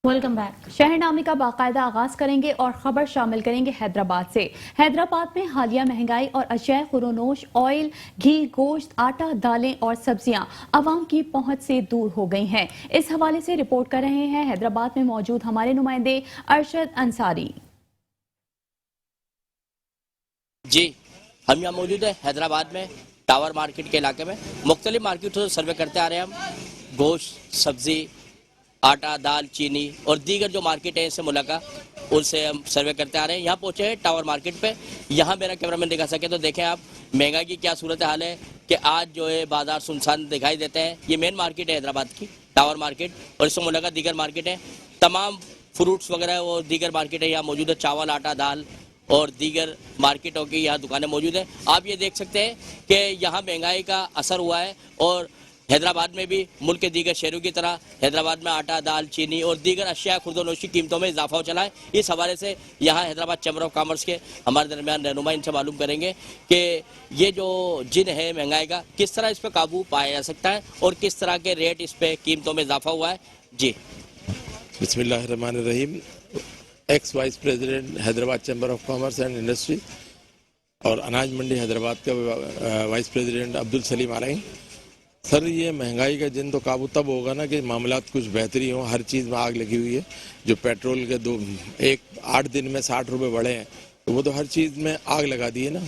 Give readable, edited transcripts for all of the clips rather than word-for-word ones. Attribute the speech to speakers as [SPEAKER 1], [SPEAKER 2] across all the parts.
[SPEAKER 1] Welcome back. शहरनामे का बाकायदा आगाज करेंगे और खबर शामिल करेंगे हैदराबाद से। हैदराबाद में हालिया महंगाई और अशिया खुरोनोश, ऑयल, घी, गोश्त, आटा, दालें और सब्जियां आवाम की पहुंच से दूर हो गई हैं। इस हवाले से रिपोर्ट कर रहे हैं हैदराबाद में मौजूद हमारे नुमाइंदे अरशद अंसारी।
[SPEAKER 2] जी, हम यहाँ मौजूद है हैदराबाद में टावर मार्केट के इलाके में। मुख्तलिफ मार्केटों से सर्वे करते आ रहे हैं हम। गोश्त, सब्जी, आटा, दाल, चीनी और दीगर जो मार्केट है इससे मुलाकात उनसे हम सर्वे करते आ रहे हैं। यहाँ पहुंचे हैं टावर मार्केट पे। यहाँ मेरा कैमरामैन दिखा सके तो देखें आप महंगाई की क्या सूरत हाल है कि आज जो है बाजार सुनसान दिखाई देते हैं। ये मेन मार्केट है हैदराबाद की, टावर मार्केट, और इससे मुलाकात दीगर मार्केट है। तमाम फ्रूट्स वगैरह और दीगर मार्केट है यहाँ मौजूद है। चावल, आटा, दाल और दीगर मार्केटों की यहाँ दुकानें मौजूद हैं। आप ये देख सकते हैं कि यहाँ महंगाई का असर हुआ है और हैदराबाद में भी मुल्क के दीगर शहरों की तरह हैदराबाद में आटा, दाल, चीनी और दीगर अशिया खुर्दोनोशी कीमतों में इजाफा हो चला है। इस हवाले से यहाँ हैदराबाद चैम्बर ऑफ कॉमर्स के हमारे दरमियान रहनुमा इनसे मालूम करेंगे कि ये जो जिन है महंगाई का किस तरह इस पर काबू पाया जा सकता है और किस तरह के रेट इस पर कीमतों में इजाफा हुआ है। जी,
[SPEAKER 3] बिस्मिल्लाहिर्रहमानिर्रहीम। X vice president Hyderabad chamber of commerce and industry और अनाज मंडी हैदराबाद का वाइस प्रेसिडेंट अब्दुल सलीम आ रहे हैं। सर, ये महंगाई का जिन तो काबू तब होगा ना कि मामलात कुछ बेहतरी हो। हर चीज़ में आग लगी हुई है। जो पेट्रोल के 8 दिन में 60 रुपये बढ़े हैं तो वो तो हर चीज़ में आग लगा दी है ना।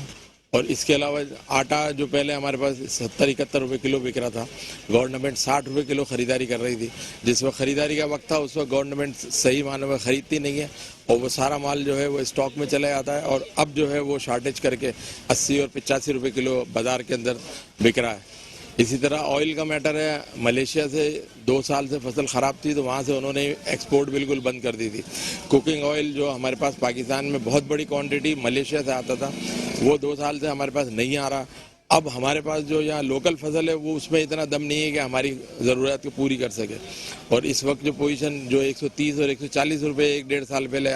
[SPEAKER 3] और इसके अलावा आटा जो पहले हमारे पास 70-71 रुपये किलो बिक रहा था, गवर्नमेंट 60 रुपये किलो ख़रीदारी कर रही थी। जिस वक्त ख़रीदारी का वक्त था उस वक्त गवर्नमेंट सही मानों में ख़रीदती नहीं है और वो सारा माल जो है वो स्टॉक में चला जाता है और अब जो है वो शार्टेज करके 80 और 85 रुपये किलो बाज़ार के अंदर बिक रहा है। इसी तरह ऑयल का मैटर है। मलेशिया से 2 साल से फसल ख़राब थी तो वहाँ से उन्होंने एक्सपोर्ट बिल्कुल बंद कर दी थी। कुकिंग ऑयल जो हमारे पास पाकिस्तान में बहुत बड़ी क्वांटिटी मलेशिया से आता था वो 2 साल से हमारे पास नहीं आ रहा। अब हमारे पास जो यहाँ लोकल फसल है वो उसमें इतना दम नहीं है कि हमारी ज़रूरत को पूरी कर सके। और इस वक्त जो पोजीशन जो 130 और 140 रुपये 1-1.5 साल पहले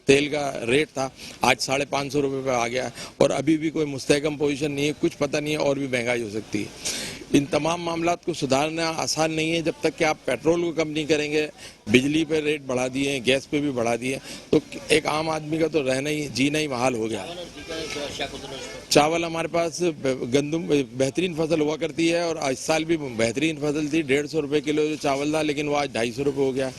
[SPEAKER 3] तेल का रेट था, आज 550 रुपये पे आ गया है और अभी भी कोई मुस्तहकम पोजीशन नहीं है। कुछ पता नहीं है और भी महंगाई हो सकती है। इन तमाम मामलात को सुधारना आसान नहीं है जब तक कि आप पेट्रोल को कम नहीं करेंगे। बिजली पे रेट बढ़ा दिए, गैस पे भी बढ़ा दिए, तो एक आम आदमी का तो रहना ही जीना ही महाल हो गया। चावल हमारे पास गंदम बेहतरीन फसल हुआ करती है और इस साल भी बेहतरीन फसल थी। 150 रुपये किलो जो चावल था, लेकिन वो आज 250 रुपये हो गया।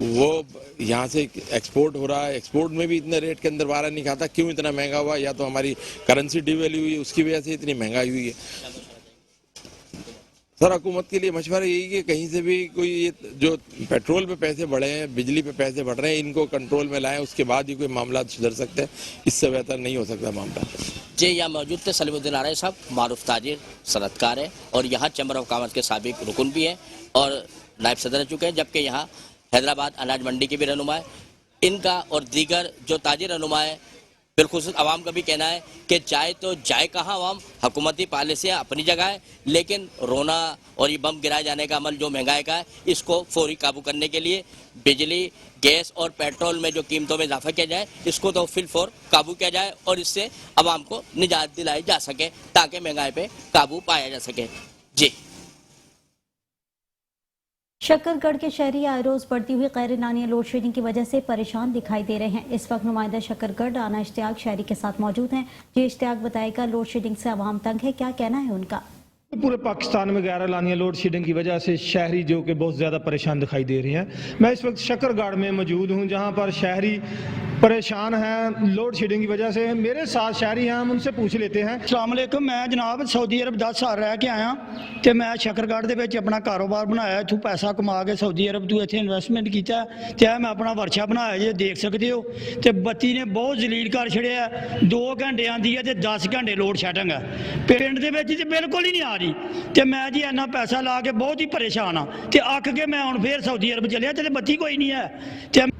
[SPEAKER 3] वो यहाँ से एक्सपोर्ट हो रहा है, एक्सपोर्ट में भी इतने रेट के अंदर वारा नहीं खाता। क्यों इतना महंगा हुआ? या तो हमारी करेंसी डिवैल्यू हुई, उसकी वजह से इतनी महंगाई हुई है। सर, हुकूमत के लिए मशवरा यही कि कहीं से भी कोई ये जो पेट्रोल पे पैसे बढ़े हैं, बिजली पे पैसे बढ़ रहे हैं, इनको कंट्रोल में लाएं, उसके बाद ही कोई मामला सुधर सकते हैं। इससे बेहतर नहीं हो सकता मामला।
[SPEAKER 2] जी, यहाँ मौजूद थे सलीमुद्दीन आरई साहब, मारूफ ताजिर, सनतकार है और यहाँ चैम्बर ऑफ कॉमर्स के साबिक रुकन भी हैं और नायब सदर रह चुके हैं, जबकि यहाँ हैदराबाद अनाज मंडी के भी रहनुमा है। इनका और दीगर जो ताजिर रहनुमा है, बिलखुसूस आवाम का भी कहना है कि जाए तो जाए कहाँ आवाम, हुकूमती पॉलिसियाँ अपनी जगह है, लेकिन रोना और ये बम गिराए जाने का अमल जो महंगाई का है इसको फौरी काबू करने के लिए बिजली, गैस और पेट्रोल में जो कीमतों में इजाफा किया जाए इसको तो फिलफौर काबू किया जाए और इससे आवाम को निजात दिलाई जा सके ताकि महंगाई पे काबू पाया जा सके। जी,
[SPEAKER 1] शक्करगढ़ के शहरी आए रोज बढ़ती हुई गैर एलानिया लोड शेडिंग की वजह से परेशान दिखाई दे रहे हैं। इस वक्त नुमाइंदा शक्करगढ़ राना इश्तियाक शहरी के साथ मौजूद हैं। जी इश्तियाक, बताएगा लोड शेडिंग से आवाम तंग है, क्या कहना है उनका?
[SPEAKER 4] पूरे पाकिस्तान में गैर एलानिया लोड शेडिंग की वजह से शहरी जो कि बहुत ज़्यादा परेशान दिखाई दे रहे हैं। मैं इस वक्त शक्करगढ़ में मौजूद हूं जहां पर शहरी परेशान हैं लोड शेडिंग की वजह से। मेरे साथ शहरी हैं, हम उनसे पूछ लेते हैं।
[SPEAKER 5] अस्सलाम वालेकुम, मैं जनाब सऊदी अरब 10 साल रह के आया तो मैं शक्करगढ़ ਦੇ ਵਿੱਚ ਆਪਣਾ ਕਾਰੋਬਾਰ ਬਣਾਇਆ। ਇੱਥੋਂ ਪੈਸਾ ਕਮਾ ਕੇ ਸਾਊਦੀ ਅਰਬ ਤੋਂ ਇੱਥੇ ਇਨਵੈਸਟਮੈਂਟ ਕੀਤਾ ਤੇ ਮੈਂ ਆਪਣਾ ਵਰਕਸ਼ਾਪ ਬਣਾਇਆ ਜੇ ਦੇਖ ਸਕਦੇ ਹੋ। ਤੇ ਬੱਤੀ ਨੇ ਬਹੁਤ ਜ਼ਲੀਲ ਕਰ ਛੜਿਆ। 2 ਘੰਟੇ ਆਂਦੀ ਹੈ ਤੇ 10 ਘੰਟੇ ਲੋਡ ਸ਼ੈਡਿੰਗ ਹੈ ਪਿੰਡ ਦੇ ਵਿੱਚ ਤੇ ਬਿਲਕੁਲ ਹੀ ਨਹੀਂ ਆ ਰਹੀ। ਤੇ ਮੈਂ ਜੀ ਇੰਨਾ ਪੈਸਾ ਲਾ ਕੇ ਬਹੁਤ ਹੀ ਪਰੇਸ਼ਾਨ ਆ ਤੇ ਅੱਕ ਕੇ मैं ਹੁਣ ਫੇਰ सऊदी अरब चलिया ਤੇ ਬੱਤੀ कोई नहीं है।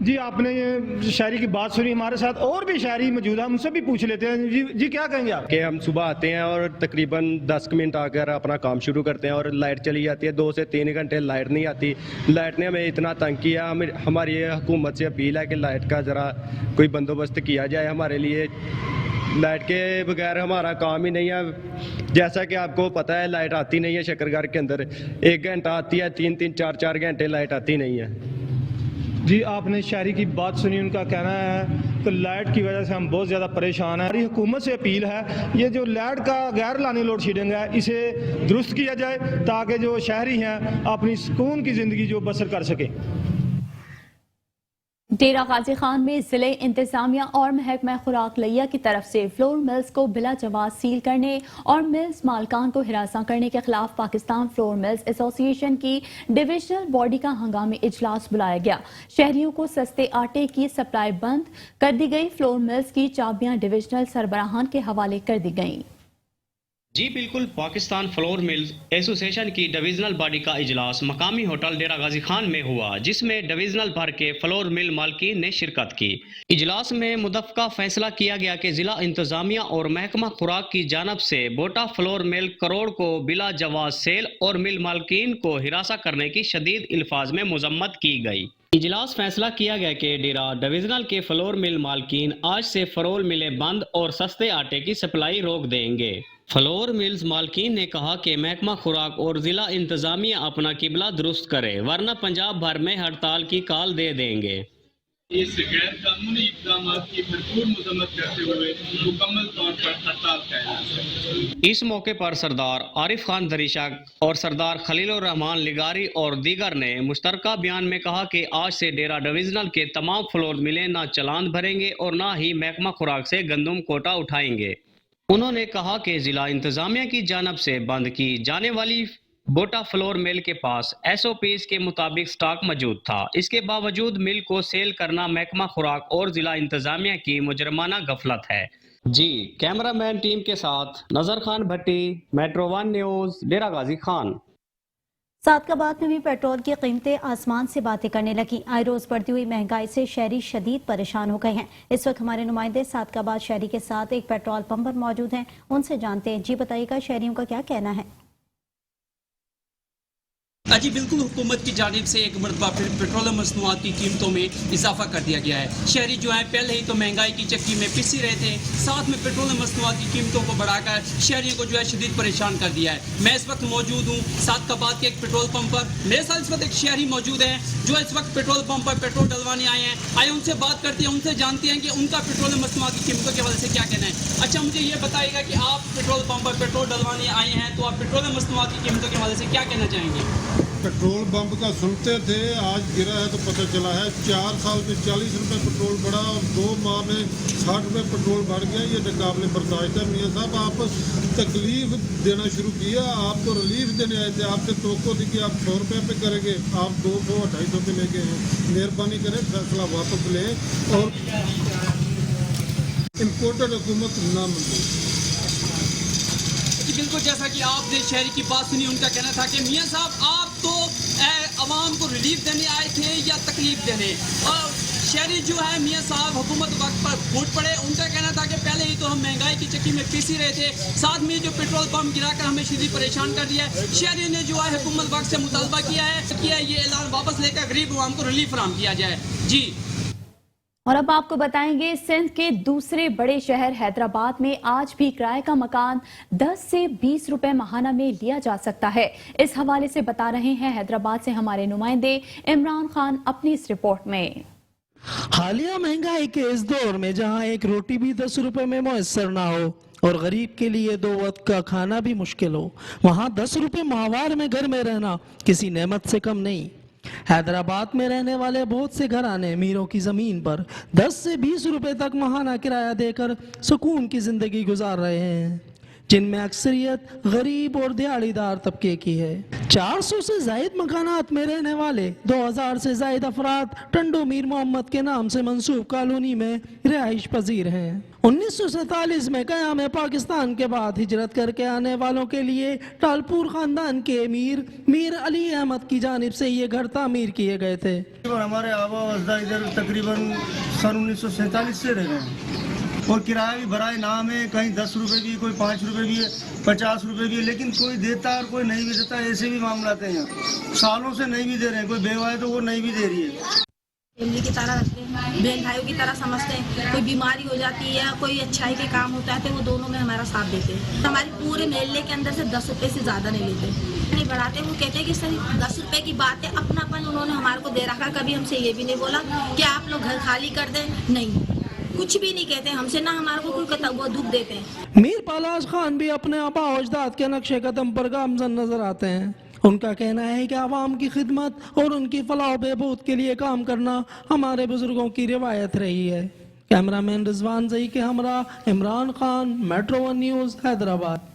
[SPEAKER 4] जी, आपने ये शहरी की बात सुनी। हमारे साथ और भी शहरी मौजूद है, उनसे भी पूछ लेते हैं। जी क्या कहेंगे आप?
[SPEAKER 6] कि हम सुबह आते हैं और तकरीबन 10 मिनट आकर अपना काम शुरू करते हैं और लाइट चली जाती है। 2 से 3 घंटे लाइट नहीं आती। लाइट ने हमें इतना तंग किया। हमारी हुकूमत से अपील है कि लाइट का ज़रा कोई बंदोबस्त किया जाए हमारे लिए। लाइट के बगैर हमारा काम ही नहीं है। जैसा कि आपको पता है लाइट आती नहीं है शक्करगढ़ के अंदर। 1 घंटा आती है, 3-3, 4-4 घंटे लाइट आती नहीं है।
[SPEAKER 4] جی آپ نے شہری کی بات سنی, ان کا کہنا ہے کہ لائٹ کی وجہ سے ہم بہت زیادہ پریشان ہیں. ہماری حکومت سے اپیل ہے یہ جو لائٹ کا غیر لانی لوڈ شیڈنگ ہے اسے درست کیا جائے تاکہ جو شہری ہیں اپنی سکون کی زندگی جو بسر کر سکیں.
[SPEAKER 1] ڈیرہ غازی خان میں ضلع انتظامیہ اور محکمہ خوراک لیا کی طرف سے فلور ملز کو بلا جواز سیل کرنے اور ملز مالکان کو ہراساں کرنے کے خلاف پاکستان فلور ملز ایسوسی ایشن کی ڈویژنل باڈی کا ہنگامی اجلاس بلایا گیا. شہریوں کو سستے آٹے کی سپلائی بند کر دی گئی. فلور ملز کی چابیاں ڈویژنل سربراہان کے حوالے کر دی گئیں.
[SPEAKER 7] جی بالکل, پاکستان فلور ملز ایسوسی ایشن کی ڈویژنل باڈی کا اجلاس مقامی ہوٹل ڈیرہ غازی خان میں ہوا, جس میں ڈویژنل بھر کے فلور مل مالکین نے شرکت کی. اجلاس میں متفقہ فیصلہ کیا گیا کہ ضلع انتظامیہ اور محکمہ خوراک کی جانب سے بوٹا فلور مل کروڑ کو بلا جواز سیل اور مل مالکین کو ہراساں کرنے کی شدید الفاظ میں مذمت کی گئی. اجلاس فیصلہ کیا گیا کہ ڈیرہ ڈویژنل کے فلور مل مالکین آج سے فرول ملیں بند اور سستے آٹے کی سپلائی روک دیں گے. فلور ملز مالکین نے کہا کہ محکمہ خوراک اور ضلع انتظامیہ اپنا قبلہ درست کرے ورنہ پنجاب بھر میں ہڑتال کی کال دے دیں گے.
[SPEAKER 8] اس غیر قانونی اقدامات کی بھرپور مذمت کرتے ہوئے مکمل طور پر ہڑتال کا اعلان.
[SPEAKER 7] اس موقع پر سردار عارف خان دریشا اور سردار خلیل الرحمان لگاری اور دیگر نے مشترکہ بیان میں کہا کہ آج سے ڈیرہ ڈویژنل کے تمام فلور ملیں نہ چلان بھریں گے اور نہ ہی محکمہ خوراک سے گندم کوٹا اٹھائیں گے. انہوں نے کہا کہ ضلع انتظامیہ کی جانب سے بند کی جانے والی بوٹا فلور مل کے پاس ایس او پیز کے مطابق سٹاک موجود تھا. اس کے باوجود مل کو سیل کرنا محکمہ خوراک اور ضلع انتظامیہ کی مجرمانہ غفلت ہے. جی کیمرہ مین ٹیم کے ساتھ نظر خان بھٹی, metro one news, Dera Ghazi Khan.
[SPEAKER 9] سعدکاباد میں بھی پیٹرول کی قیمتیں آسمان سے باتیں کرنے لگیں. آئے روز بڑھتی ہوئی مہنگائی سے شہری شدید پریشان ہو گئے ہیں. اس وقت ہمارے نمائندے سعدکاباد شہری کے ساتھ ایک پیٹرول پمپ پر موجود ہیں, ان سے جانتے ہیں. جی بتائیے گا شہریوں کا کیا کہنا ہے؟
[SPEAKER 10] جی بالکل, حکومت کی جانب سے ایک مرتبہ پھر پیٹرولیم مصنوعات کی قیمتوں میں اضافہ کر دیا گیا ہے. شہری جو ہیں پہلے ہی تو مہنگائی کی چکی میں پسی رہے تھے, ساتھ میں پیٹرولیم مصنوعات کی قیمتوں کو بڑھا کر شہریوں کو جو ہے شدید پریشان کر دیا ہے. میں اس وقت موجود ہوں سعدکاباد کے ایک پیٹرول پمپ پر. میرے ساتھ اس وقت ایک شہری موجود ہیں جو اس وقت پیٹرول پمپ پر پیٹرول ڈلوانے آئے ہیں. آئے ان سے بات کرتے ہیں, ان سے جانتے ہیں کہ ان کا پیٹرولیم مصنوعات کی قیمتوں کے حوالے سے کیا کہنا ہے. اچھا مجھے یہ بتائیے گا کہ آپ پیٹرول پمپ پر پیٹرول ڈلوانے آئے ہیں تو آپ پیٹرولیم مصنوعات کی قیمتوں کے حوالے سے کیا کہنا چاہیں گے؟
[SPEAKER 11] پیٹرول پمپ کا سنتے تھے, آج گرا ہے تو پتہ چلا ہے 4 سال میں 40 روپے پیٹرول بڑھا اور 2 ماہ میں 60 روپے پیٹرول بڑھ گیا. یہ ناقابل برداشت ہے. میاں صاحب آپ تکلیف دینا شروع کیا, آپ کو ریلیف دینے آئے تھے. آپ سے توقع تھی کہ آپ 100 روپے پہ کریں گے, آپ 200 250 پہ لے کے ہیں. مہربانی کریں فیصلہ واپس لیں اور امپورٹڈ حکومت نہ منظور.
[SPEAKER 10] بالکل جیسا کہ آپ نے شہری کی بات سنی, ان کا کہنا تھا کہ میاں صاحب آپ تو عوام کو ریلیف دینے آئے تھے یا تکلیف دینے. اور شہری جو ہے میاں صاحب حکومت وقت پر پھوٹ پڑے. ان کا کہنا تھا کہ پہلے ہی تو ہم مہنگائی کی چکی میں پیسی رہے تھے, ساتھ میں جو پیٹرول پمپ گرا کر ہمیں شدید پریشان کر دیا ہے. شہری نے جو ہے حکومت وقت سے مطالبہ کیا ہے یہ اعلان واپس لے کر غریب عوام کو ریلیف فراہم کیا جائے. جی
[SPEAKER 1] اور اب آپ کو بتائیں گے سندھ کے دوسرے بڑے شہر حیدرآباد میں آج بھی کرائے کا مکان 10 سے 20 روپے ماہانہ میں لیا جا سکتا ہے. اس حوالے سے بتا رہے ہیں حیدرآباد سے ہمارے نمائندے عمران خان اپنی اس رپورٹ میں.
[SPEAKER 12] حالیہ مہنگائی کے اس دور میں جہاں ایک روٹی بھی 10 روپے میں میسر نہ ہو اور غریب کے لیے 2 وقت کا کھانا بھی مشکل ہو, وہاں 10 روپے ماہوار میں گھر میں رہنا کسی نعمت سے کم نہیں. حیدرآباد میں رہنے والے بہت سے گھرانے میروں کی زمین پر 10 سے 20 روپے تک ماہانہ کرایہ دے کر سکون کی زندگی گزار رہے ہیں, جن میں اکثریت غریب اور دیہڑی دار طبقے کی ہے. 400 سے زائد مکانات میں رہنے والے 2000 سے زائد افراد ٹنڈو میر محمد کے نام سے منسوب کالونی میں رہائش پذیر ہیں. 1947 میں قیام پاکستان کے بعد ہجرت کر کے آنے والوں کے لیے ٹالپور خاندان کے امیر میر علی احمد کی جانب سے یہ گھر تعمیر کیے گئے تھے.
[SPEAKER 13] ہمارے آبا و اجداد ادھر تقریباً سن 1947 سے رہ رہے ہیں اور کرایہ بھی برائے نام ہے, کہیں 10 روپے بھی, کوئی 5 روپے بھی ہے, 50 روپے بھی ہے, لیکن کوئی دیتا اور کوئی نہیں بھی دیتا. ایسے بھی معاملات ہیں, یہاں سالوں سے نہیں بھی دے رہے ہیں. کوئی بیوہ ہے تو وہ نہیں بھی دے رہی ہے.
[SPEAKER 14] फैमिली की तरह रखते हैं, बहन भाइयों की तरह समझते हैं। कोई बीमारी हो जाती है, कोई अच्छाई के काम होता है तो वो दोनों में हमारा साथ देते हैं। हमारे पूरे मेले के अंदर से 10 रुपए से ज़्यादा नहीं लेते, नहीं बढ़ाते। वो कहते हैं कि सर 10 रुपए की बात है, अपनापन उन्होंने हमारे को दे रखा। कभी हमसे ये भी नहीं बोला कि आप लोग घर खाली कर दें, नहीं, कुछ भी नहीं कहते हमसे, ना हमारे को कोई वो दुख देते हैं।
[SPEAKER 12] मीर पालाश खान भी अपने आबा अजदाद के नक्शे कदम पर गामजन नजर आते हैं। उनका कहना है कि आवाम की खिदमत और उनकी फलाह बहबूद के लिए काम करना हमारे बुजुर्गों की रिवायत रही है। कैमरामैन रिजवान जई के हमरा इमरान खान, मेट्रो 1 न्यूज़, हैदराबाद।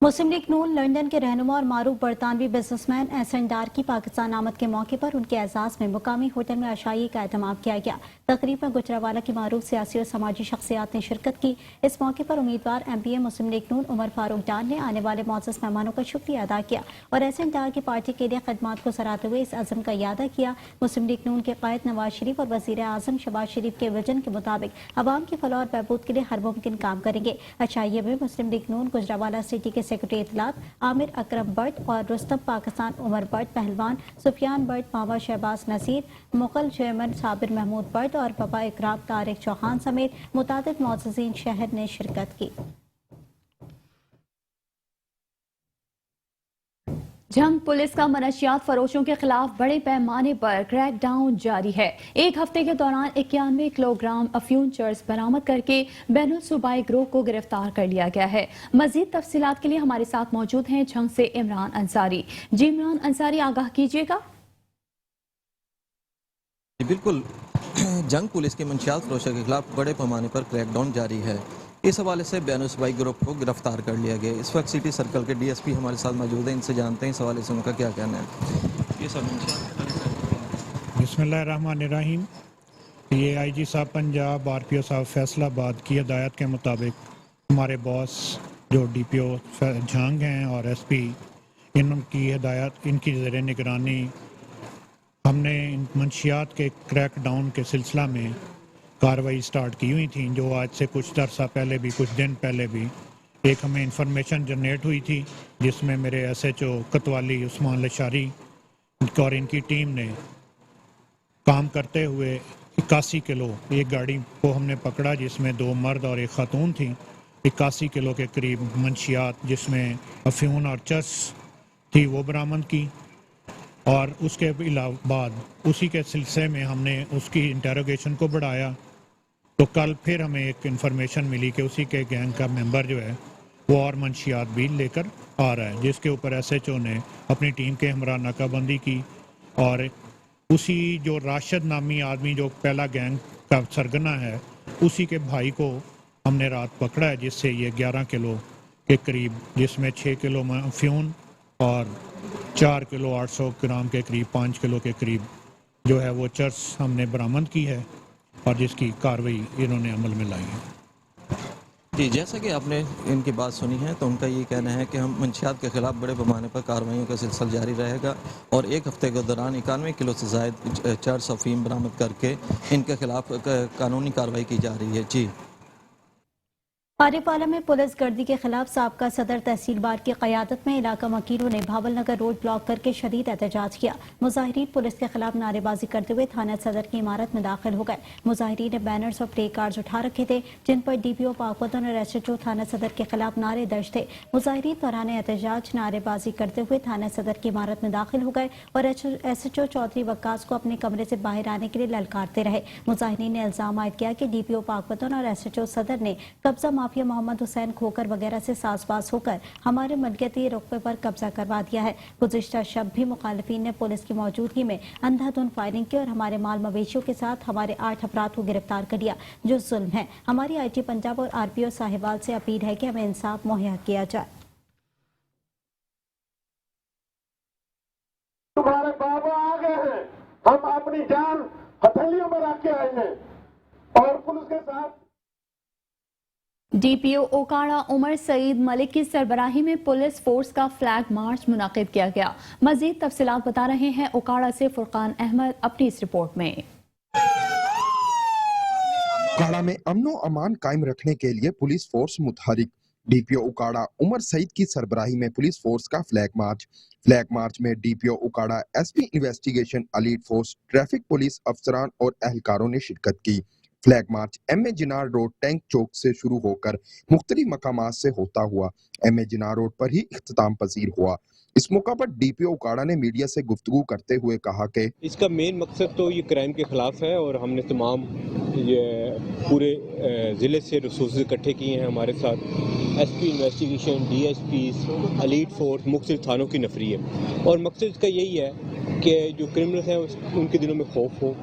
[SPEAKER 9] मुस्लिम लीग नून लंदन के रहनुमा और मारूफ बरतानवी बिजनेसमैन एहसन डार की पाकिस्तान आमद के मौके पर उनके एजाज में मुकामी होटल में आशाई का एहतमाम किया गया। तकरीब में गुजरावाला की मारूफ सियासी और समाजी शख्सियात ने शिरकत की। इस मौके पर उम्मीदवार MPA मुस्लिम लीग नून उमर फारूक डार ने आने वाले मोअज़्ज़ज़ मेहमानों का शुक्रिया अदा किया और एहसन डार की पार्टी के लिए खदमात को सराहते हुए इस अज़म का इयादा किया। मुस्लिम लीग नून के कायद नवाज शरीफ और वज़ीर आज़म शहबाज शरीफ के विजन के मुताबिक अवाम की फलाह और बहबूद के लिए हर मुमकिन काम करेंगे। अशाइये में मुस्लिम लीग नून गुजरावाला सिटी के सेक्रेटरी इत्तलात आमिर अकरम बट और रुस्तम पाकिस्तान उमर बट, पहलवान सुफियान बट, मावा शहबाज नसीर, मुगल चेयरमैन साबिर महमूद बट और बाबा इकराम तारिक चौहान समेत मुतादिद मुअज़्ज़ज़ीन शहर ने शिरकत की।
[SPEAKER 1] जंग पुलिस का मनशियात फरोशों के खिलाफ बड़े पैमाने पर क्रैकडाउन जारी है। एक हफ्ते के दौरान 91 किलोग्राम अफ्यूम चर्स बरामद करके बैनुल सूबाई गिरोह को गिरफ्तार कर लिया गया है। मजीद तफसीलात के लिए हमारे साथ मौजूद हैं जंग से इमरान अंसारी। जी इमरान अंसारी, आगाह कीजिएगा।
[SPEAKER 15] बिल्कुल, जंग पुलिस के मनशियात फरोशों के खिलाफ बड़े पैमाने पर क्रैकडाउन जारी है। इस हवाले से बैनुल सूबाई गिरोह को गिरफ्तार कर लिया गया। इस वक्त सिटी सर्कल के DSP हमारे साथ मौजूद हैं, इनसे जानते हैं इस हवाले से उनका क्या कहना है। ये सब
[SPEAKER 16] बिस्मिल्लाहिर्रहमानिर्रहीम। IG साहब पंजाब, RPO साहब फैसलाबाद की हिदायत के मुताबिक हमारे बॉस जो DPO झांग हैं और SP, इनकी हिदायत, इनकी ज़ेर निगरानी हमने इन मंशियात के क्रैक डाउन के सिलसिला में कार्रवाई स्टार्ट की हुई थी, जो आज से कुछ अरसा पहले भी, कुछ दिन पहले भी एक हमें इंफॉर्मेशन जनरेट हुई थी, जिसमें मेरे SHO कतवाली उस्मान लशारी और इनकी टीम ने काम करते हुए 81 किलो एक गाड़ी को हमने पकड़ा, जिसमें 2 मर्द और 1 खातून थी। 81 किलो के करीब मंशियात जिसमें अफ्यून और चर्स थी वो बरामद की। और उसके अलावा बाद उसी के सिलसिले में हमने उसकी इंटेरोगेशन को बढ़ाया, तो कल फिर हमें एक इन्फॉर्मेशन मिली कि उसी के गैंग का मेंबर जो है वो और मंशियात भी लेकर आ रहा है, जिसके ऊपर SHO ने अपनी टीम के हमरा नाकाबंदी की और उसी जो राशिद नामी आदमी जो पहला गैंग का सरगना है, उसी के भाई को हमने रात पकड़ा है, जिससे ये 11 किलो के करीब, जिसमें 6 किलो अफ्यून और 4 किलो 800 ग्राम के करीब, 5 किलो के करीब जो है वो चर्स हमने बरामद की है और जिसकी कार्रवाई इन्होंने अमल में लाई है।
[SPEAKER 15] जी, जैसा कि आपने इनकी बात सुनी है, तो उनका ये कहना है कि हम मंशियात के खिलाफ बड़े पैमाने पर कार्रवाइयों का सिलसिला जारी रहेगा और एक हफ्ते के दौरान 91 किलो से ज़ायद चर्स अफीम बरामद करके इनके खिलाफ कानूनी कार्रवाई की जा रही है। जी,
[SPEAKER 9] आरिफवाला में पुलिस गर्दी के खिलाफ साबका सदर तहसील बार की क़यादत में इलाका मकीनों ने भावल नगर रोड ब्लॉक करके शदीद एहतजाज किया। मुजाहिरीन पुलिस के खिलाफ नारेबाजी करते हुए थाना सदर की इमारत में दाखिल हो गए। मुजाहिरीन ने बैनर्स और प्ले कार्ड्स उठा रखे थे, जिन पर DPO पाकपतन और SHO थाना सदर के खिलाफ नारे दर्ज थे। मुजाहिरीन दौरान एहतजाज नारेबाजी करते हुए थाना सदर की इमारत में दाखिल हो गए और SHO चौधरी वक्कास को अपने कमरे से बाहर आने के लिए ललकारते रहे। मुजाहिरीन ने इल्जाम आयद किया कि DPO पाकपतन और SHO सदर ने कब्जा माफिया मोहम्मद हुसैन खोकर वगैरह से साजबाज होकर हमारे मलकियती रकबे पर कब्जा करवा दिया है। गुज़िश्ता शब भी मुखालिफिन ने पुलिस की मौजूदगी में अंधाधुंध फायरिंग की और हमारे माल मवेशियों के साथ हमारे 8 अफराद को गिरफ्तार कर लिया, जो जुल्म है। हमारी IG पंजाब और RPO साहिवाल से अपील है कि हमें इंसाफ मुहैया किया जाए।
[SPEAKER 17] तुम्हारे बाबा आ गए हैं, हम अपनी जान हथेलियों में रख के आए हैं और पुलिस के साथ।
[SPEAKER 1] DPO ओकाड़ा उमर सईद मलिक की सरबराही में पुलिस फोर्स का फ्लैग मार्च मुनाकिद किया गया। मजीद तफसीलात बता रहे हैं ओकाड़ा से फुरकान अहमद अपनी इस रिपोर्ट में।
[SPEAKER 18] ओकाड़ा में अमनो अमान कायम रखने के लिए पुलिस फोर्स मुतहरिक। डीपीओ उकाड़ा उमर सईद की सरबराही में पुलिस फोर्स का फ्लैग मार्च में DPO Okara, SP investigation, elite force, traffic police अफसरान और एहलकारों ने शिरकत की। Flag march MA Jinnah road tank Chowk से शुरू होकर मुख्तलिफ मकामात से होता हुआ एमए जिनार रोड पर ही इख्तिताम पजीर हुआ। इस मौका पर डीपीओ उकाड़ा ने मीडिया से गुफ्तगू करते हुए कहा कि
[SPEAKER 19] इसका मेन मकसद तो ये क्राइम के खिलाफ है और हमने तमाम ये पूरे ज़िले से रिसोर्स इकट्ठे किए हैं। हमारे साथ SP investigation, DSP, elite force, मुख्तलिफ थानों की नफरी है और मकसद इसका यही है कि जो क्रिमिनल्स हैं उनके दिलों में खौफ हो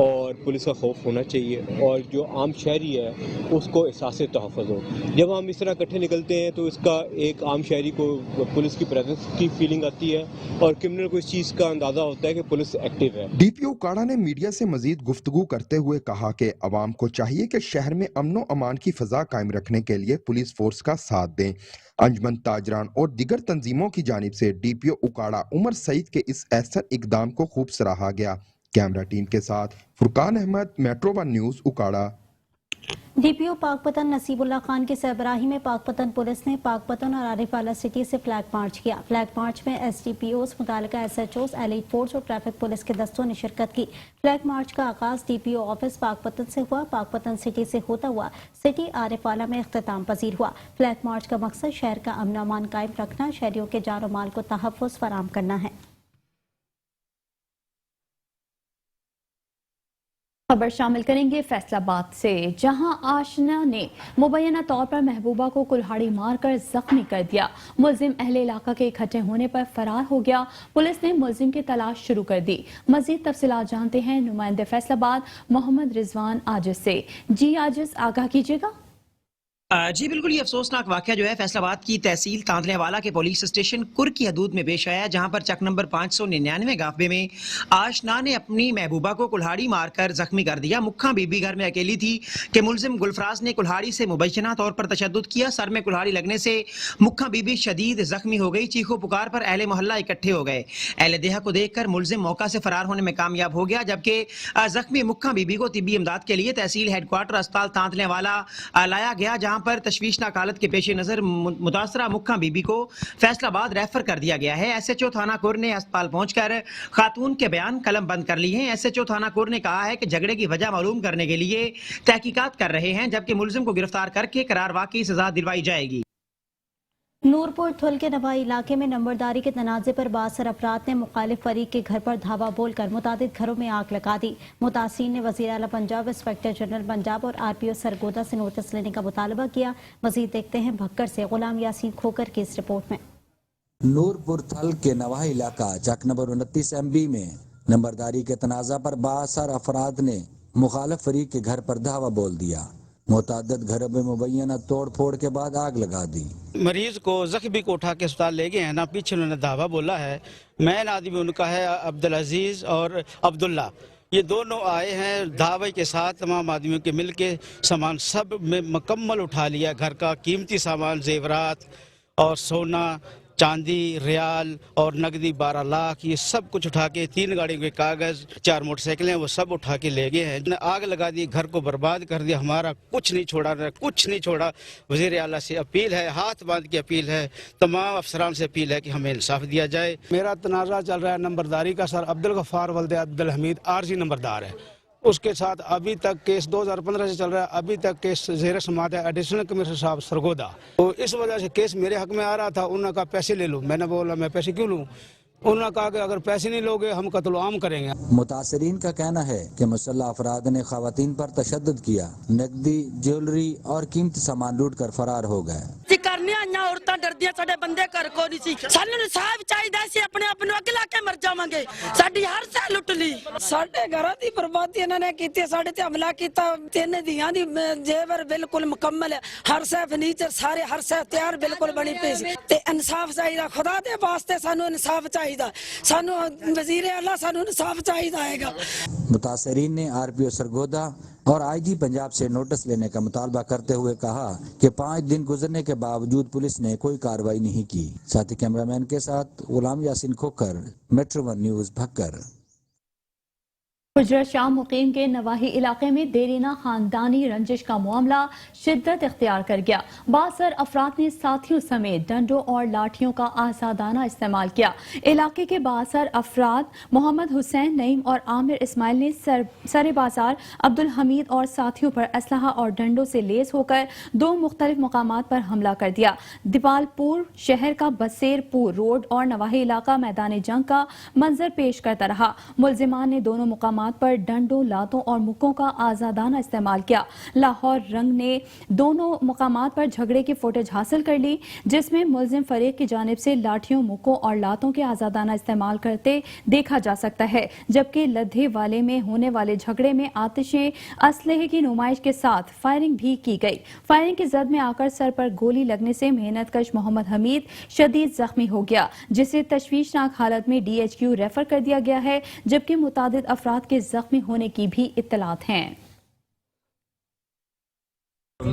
[SPEAKER 19] और पुलिस का खौफ होना चाहिए और जो आम शहरी है उसको एहसास तहफ़्फ़ुज़ हो। जब हम इस तरह इकट्ठे निकलते हैं तो इसका एक आम शहरी को पुलिस की प्रेजेंस की फीलिंग आती है और क्रिमिनल को इस चीज़ का अंदाज़ा होता है कि पुलिस एक्टिव है।
[SPEAKER 18] डीपीओ उकाड़ा ने मीडिया से मजीद गुफ्तगू करते हुए कहा कि अवाम को चाहिए कि शहर में अमन व अमान की फ़ज़ा कायम रखने के लिए पुलिस फोर्स का साथ दें। अंजमन ताजरान और दीगर तंजीमों की जानिब से डीपीओ उकाड़ा उमर सईद के इस ऐसर इकदाम को खूब सराहा गया। कैमरा टीम के साथ Furqan Ahmed, metro one news, Okara.
[SPEAKER 9] DPO Pakpattan Naseebullah Khan की सरबराही में पाकपतन पुलिस ने पाकपतन और आरिफाला सिटी से फ्लैग मार्च किया। फ्लैग मार्च में एसडीपीओस, मुतालिका एसएचओस, एलीट फोर्स और ट्रैफिक पुलिस के दस्तों ने शिरकत की। फ्लैग मार्च का आगाज डीपीओ ऑफिस पाकपतन से हुआ। पाकपतन सिटी से होता हुआ सिटी आरिफाला में इख्तिताम पजीर हुआ। फ्लैग मार्च का मकसद शहर का अमन अमान कायम रखना, शहरियों के जान और माल को तहफ़्फ़ुज़ फराहम करना है।
[SPEAKER 1] खबर शामिल करेंगे फैसलाबाद से, जहां आशना ने मुबैना तौर पर महबूबा को कुल्हाड़ी मारकर जख्मी कर दिया। मुलजिम अहले इलाका के इकट्ठे होने पर फरार हो गया। पुलिस ने मुलजिम की तलाश शुरू कर दी। मजीद तफसीलात जानते हैं नुमाइंदे फैसलाबाद मोहम्मद रिजवान आजिज से। जी आजिज, आगाह कीजिएगा।
[SPEAKER 20] जी बिल्कुल, ये अफसोसनाक वाक़या जो है फैसलाबाद की तहसील तांतलेवाला के पुलिस स्टेशन कुर की हदूद में पेश आया, जहां पर चक नंबर 599 गाफे में आशना ने अपनी महबूबा को कुल्हाड़ी मारकर जख्मी कर दिया। मुखा बीबी घर में अकेली थी कि मुलजिम गुलफराज ने कुल्हाड़ी से मुबैना तौर पर तशद्दुद किया। सर में कुल्हाड़ी लगने से मुखा बीबी शदीद जख्मी हो गई। चीखो पुकार पर अहले मोहल्ला इकट्ठे हो गए। अहले देहा को देखकर मुलजिम मौका से फरार होने में कामयाब हो गया, जबकि जख्मी मुखा बीबी को तिब्बी इमदाद के लिए तहसील हेडक्वार्टर अस्पताल तांतलेवाला लाया गया, जहां पर तशवीशनाक हालत के पेश नजर मुतासरा मुखा बीबी को फैसलाबाद रेफर कर दिया गया है। एसएचओ थाना कुर ने अस्पताल पहुंचकर खातून के बयान कलम बंद कर लिए हैं। एसएचओ थाना कुर ने कहा है कि झगड़े की वजह मालूम करने के लिए तहकीकात कर रहे हैं, जबकि मुलजिम को गिरफ्तार करके करारवा की सजा दिलवाई जाएगी।
[SPEAKER 9] नूरपुर थुल के नवाई इलाके में नंबरदारी के तनाज़े पर बासर अफराद ने मुखालिफ फरीक के घर पर धावा बोलकर मुतादिद घरों में आग लगा दी। मुतासिरीन ने वज़ीर आला पंजाब, इंस्पेक्टर जनरल पंजाब और आरपीओ सरगोदा से नोटिस लेने का मुतालबा किया। मजीद देखते हैं भक्कर से गुलाम यासीन खोकर की इस रिपोर्ट में।
[SPEAKER 21] नूरपुर थल के नवाही इलाका चक नंबर 29 MB में नंबरदारी के तनाज़ा पर बासर अफराद ने मुखालिफ फरीक के घर पर धावा बोल दिया। मुतादिद घरों में मुबैना तोड़ फोड़ के बाद आग लगा दी।
[SPEAKER 22] मरीज को जख्मी को उठा के अस्पताल ले गए हैं ना, पीछे उन्होंने धावा बोला है। मैन आदमी उनका है अब्दुल अजीज और अब्दुल्ला, ये दोनों आए हैं धावे के साथ। तमाम आदमियों के मिल के सामान सब में मुकम्मल उठा लिया, घर का कीमती सामान, जेवरात और सोना, चांदी, रियाल और नकदी 12 लाख, ये सब कुछ उठा के 3 गाड़ियों के कागज, 4 मोटरसाइकिलें, वो सब उठा के ले गए हैं। आग लगा दी, घर को बर्बाद कर दिया। हमारा कुछ नहीं छोड़ा, कुछ नहीं छोड़ा। वज़ीर आला से अपील है, हाथ बांध की अपील है, तमाम अफसरान से अपील है कि हमें इंसाफ दिया जाए।
[SPEAKER 23] मेरा तनाज़ा चल रहा है नंबरदारी का। सर अब्दुल गफ्फार वल्द अब्दुल हमीद आरजी नंबरदार है, उसके साथ अभी तक केस 2015 से चल रहा है। अभी तक केस ज़ेर समाअत है एडिशनल कमिश्नर साहब सरगोदा। तो इस वजह से केस मेरे हक में आ रहा था। उन्होंने कहा पैसे ले लो। मैंने बोला मैं पैसे क्यों लूँ? उन्होंने कहा कि अगर पैसे नहीं लोगे हम कत्ल आम करेंगे।
[SPEAKER 21] मुतासरीन का कहना है कि मुसल्लह अफराद ने खवातीन पर तशद्दुद किया, नकदी, ज्वेलरी और कीमती सामान लूट कर फरार हो गए।
[SPEAKER 24] औरतां डरदियां, साडे बंदे घर को नहीं सी। सानू इंसाफ चाहिदा सी, अपने आप नूं अग ला के मर जावांगे। साडी हर शै लुट ली, साडे घरां दी बर्बादी इन्हां ने कीती, साडे ते हमला कीता। 3 धीआं दी जेवर बिल्कुल मुकम्मल है, हर शै फर्नीचर सारे हर शै तैयार बिल्कुल बनी पई सी। ते इंसाफ चाहिदा, खुदा दे वास्ते सानू इंसाफ चाहिदा, सानू वजीर आला सानू इंसाफ चाहिदा हैगा।
[SPEAKER 21] मुतासरीन ने आरपीओ सरगोदा और आईजी पंजाब से नोटिस लेने का मुतालबा करते हुए कहा कि 5 दिन गुजरने के बावजूद पुलिस ने कोई कार्रवाई नहीं की। साथी कैमरामैन के साथ गुलाम यासीन खोकर, metro one news, Bhakkar.
[SPEAKER 1] Gujarat शाम मुकीम के नवाही इलाके में देरीना खानदानी रंजिश का मामला शिद्दत इख्तियार कर गया। बासर अफराद ने साथियों समेत डंडों और लाठियों का आज़ादाना इस्तेमाल किया। इलाके के बासर अफराद मोहम्मद हुसैन नईम और आमिर इस्माइल ने सरे बाजार अब्दुल हमीद और साथियों पर असलहा और डंडों से लेस होकर दो मुख्तलिफ मकामात पर हमला कर दिया। दिवालपुर शहर का बसेरपुर रोड और नवाही इलाका मैदान जंग का मंजर पेश करता रहा। मुलजिमान ने दोनों मुकामात पर डंडों, लातों और मुक्कों का आज़ादाना इस्तेमाल किया। लाहौर रंग ने दोनों मुकामात पर झगड़े की फुटेज हासिल कर ली, जिसमें मुलजिम फरीक की जानिब से लाठियों, मुक्कों और लातों के आज़ादाना इस्तेमाल करते देखा जा सकता है, जबकि लद्दे वाले में होने वाले झगड़े में आतिशे असलहे की नुमाइश के साथ फायरिंग भी की गई। फायरिंग की जद में आकर सर पर गोली लगने से मेहनतकश मोहम्मद हमीद शदीद जख्मी हो गया, जिसे तशवीशनाक हालत में DHQ रेफर कर दिया गया है, जबकि मुतादिद अफराद के जख्मी होने की भी इत्तलात हैं।
[SPEAKER 2] मैं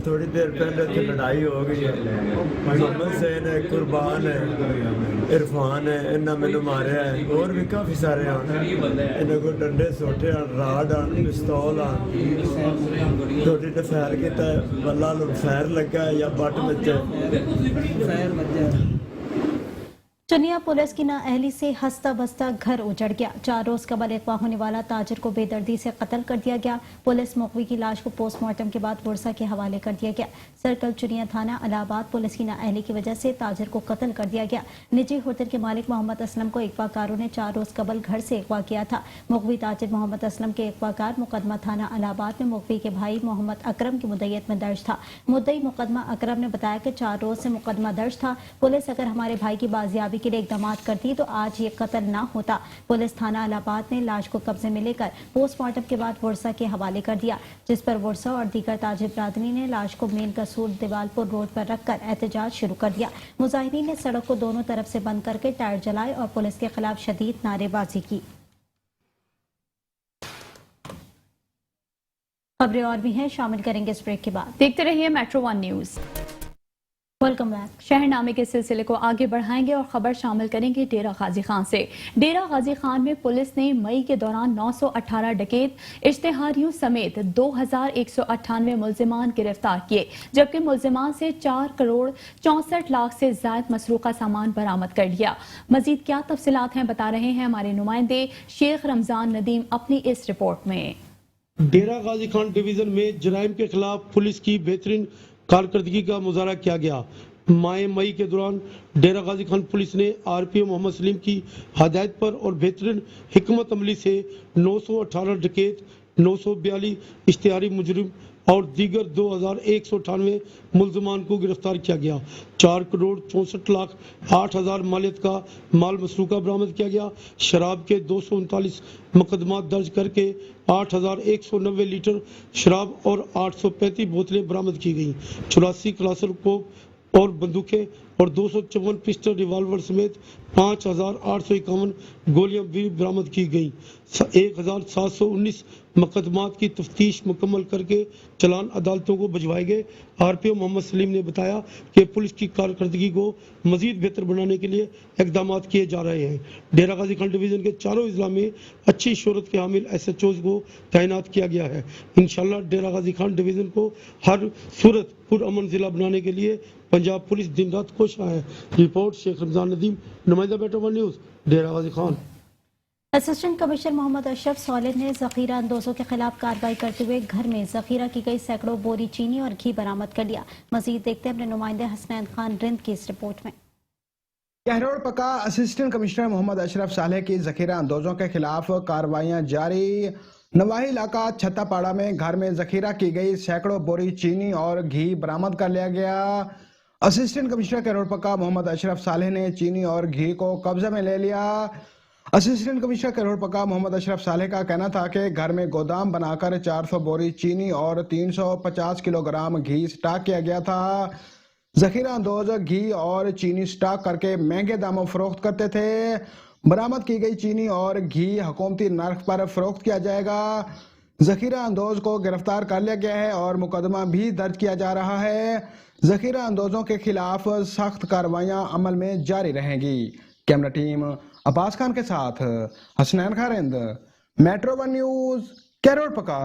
[SPEAKER 2] थोड़ी देर पहले तो लड़ाई हो गई है। मोहम्मद सैन है, कुर्बान है, इरफान है, इन्हें मैंने मारे है, और भी काफ़ी सारे हैं। इन्हें को डंडे सोटे राड पिस्तौल थोड़ी ने फैर किया, बल्ला फैर लगा या बट बच्चे।
[SPEAKER 9] चनिया पुलिस की नाअहली से हंसता बसता घर उजड़ गया। 4 रोज कबल अगवा होने वाला ताजिर को बेदर्दी से कत्ल कर दिया गया। पुलिस मुखवी की लाश को पोस्टमार्टम के बाद वर्षा के हवाले कर दिया गया। सर्कल चुनिया थाना इलाहाबाद पुलिस की नाअहली की वजह से ताजिर को कत्ल कर दिया गया। निजी होटल के मालिक मोहम्मद असलम को अगवाकारों ने 4 रोज कबल घर से अगवा किया था। मुखवी ताजिर मोहम्मद असलम के अगवाकार मुकदमा थाना इलाहाबाद में मुखवी के भाई मोहम्मद अकरम की मुद्दईयत में दर्ज था। मुद्दई मुकदमा अकरम ने बताया कि 4 रोज से मुकदमा दर्ज था। पुलिस अगर हमारे भाई की बाजियाबी के लिए इकदाम करती तो आज ये कत्ल ना होता। पुलिस थाना इलाहाबाद ने लाश को कब्जे में लेकर पोस्टमार्टम के बाद वर्षा के हवाले कर दिया, जिस पर वर्षा और दीगर ताजिर बरादरी ने लाश को मेन कसूर दिवालपुर रोड पर रखकर एहतजाज शुरू कर दिया। मुजाहिदीन ने सड़क को दोनों तरफ से बंद करके टायर जलाए और पुलिस के खिलाफ शदीद नारेबाजी की। खबरें और भी हैं, शामिल करेंगे इस ब्रेक के बाद।
[SPEAKER 1] देखते रहिए Metro One news.
[SPEAKER 9] Welcome back.
[SPEAKER 1] शहरनामे के सिलसिले को आगे बढ़ाएंगे और खबर शामिल करेंगे डेरा गाजी खान से। डेरा गाजी खान में पुलिस ने मई के दौरान 918 डकैत, इश्तेहारियों समेत 2198 मुलजिमान गिरफ्तार किए, जबकि मुलजिमान से 4 करोड़ 64 लाख से ज्यादा मसरूका सामान बरामद कर लिया। मजीद क्या तफसीलात हैं, बता रहे हैं हमारे नुमाइंदे शेख रमजान नदीम अपनी इस रिपोर्ट में।
[SPEAKER 3] डेरा गाजी खान डिवीजन में जराइम के खिलाफ पुलिस की बेहतरीन कारकर्दगी का मुजाहरा किया गया। माह मई के दौरान डेरा गाजी खान पुलिस ने RPO मोहम्मद सलीम की हदायत पर और बेहतरीन हिकमत अमली से 918 डकैत, 942 इश्तिहारी मुजरिम और दीगर 2198 मुलजमान को गिरफ्तार किया गया। 4 करोड़ 64 लाख 8 हजार मालियत का माल मसरूका बरामद किया गया। शराब के 239 मुकदमा दर्ज करके 8190 लीटर शराब और 835 बोतलें बरामद की गई। 84 क्लासर कोप और बंदूकें और 254 पिस्टल रिवाल्वर समेत 5851 गोलियां भी बरामद की गई। 1719 मुकदमात की तफ्तीश मुकम्मल करके चलान अदालतों को भिजवाए गए। RPO मोहम्मद सलीम ने बताया कि पुलिस की कारकर्दगी को मजीद बेहतर बनाने के लिए इकदाम किए जा रहे हैं। डेरा गाजी खान डिवीजन के चारों अजला में अच्छी शोहरत के हामिल SHOs को तैनात किया गया है। इंशाल्लाह डेरा गाजी खान डिवीजन को हर सूरत पुरअमन जिला बनाने के लिए पंजाब पुलिस दिन रात कोशिश है। रिपोर्ट शेख रमजान नदीम, नुमाइंदा Metro One न्यूज, डेरा गाजी खान।
[SPEAKER 9] असिस्टेंट कमिश्नर मोहम्मद अशरफ सॉलिह ने जखीरा अंदोजों के खिलाफ कार्रवाई करते हुए घर में जखीरा की गई सैकड़ों बोरी चीनी और घी बरामद कर लिया। मजीद देखते हैं अपने नुमाइंदे हसनैन खान रिंद की इस रिपोर्ट में।
[SPEAKER 5] कहरोड़ पका असिस्टेंट कमिश्नर मोहम्मद अशरफ सॉलिह की जखीरा अंदोजों के खिलाफ कार्रवाइयां जारी। नवाही इलाका छत्तापाड़ा में घर में जखीरा की गई सैकड़ों बोरी चीनी और घी बरामद कर लिया गया। असिस्टेंट कमिश्नर कहरोड़ पका मोहम्मद अशरफ सॉलिह ने चीनी और घी को कब्जे में ले लिया। असिस्टेंट कमिश्नर कहरोड़ पका मोहम्मद अशरफ सॉलिह का कहना था कि घर में गोदाम बनाकर 400 बोरी चीनी और 350 किलोग्राम घी स्टॉक किया गया था। जखीरा अंदोज घी और चीनी स्टॉक करके महंगे दामों फरोख्त करते थे। बरामद की गई चीनी और घी हुकूमती नर्ख पर फरोख्त किया जाएगा। जखीरा अंदोज को गिरफ्तार कर लिया गया है और मुकदमा भी दर्ज किया जा रहा है। जखीरा अंदोजों के खिलाफ सख्त कार्रवाइयां अमल में जारी रहेंगी। कैमरा टीम अब्बास खान के साथ हसनैन खारिंद, मेट्रो 1 न्यूज, कैरोल पका।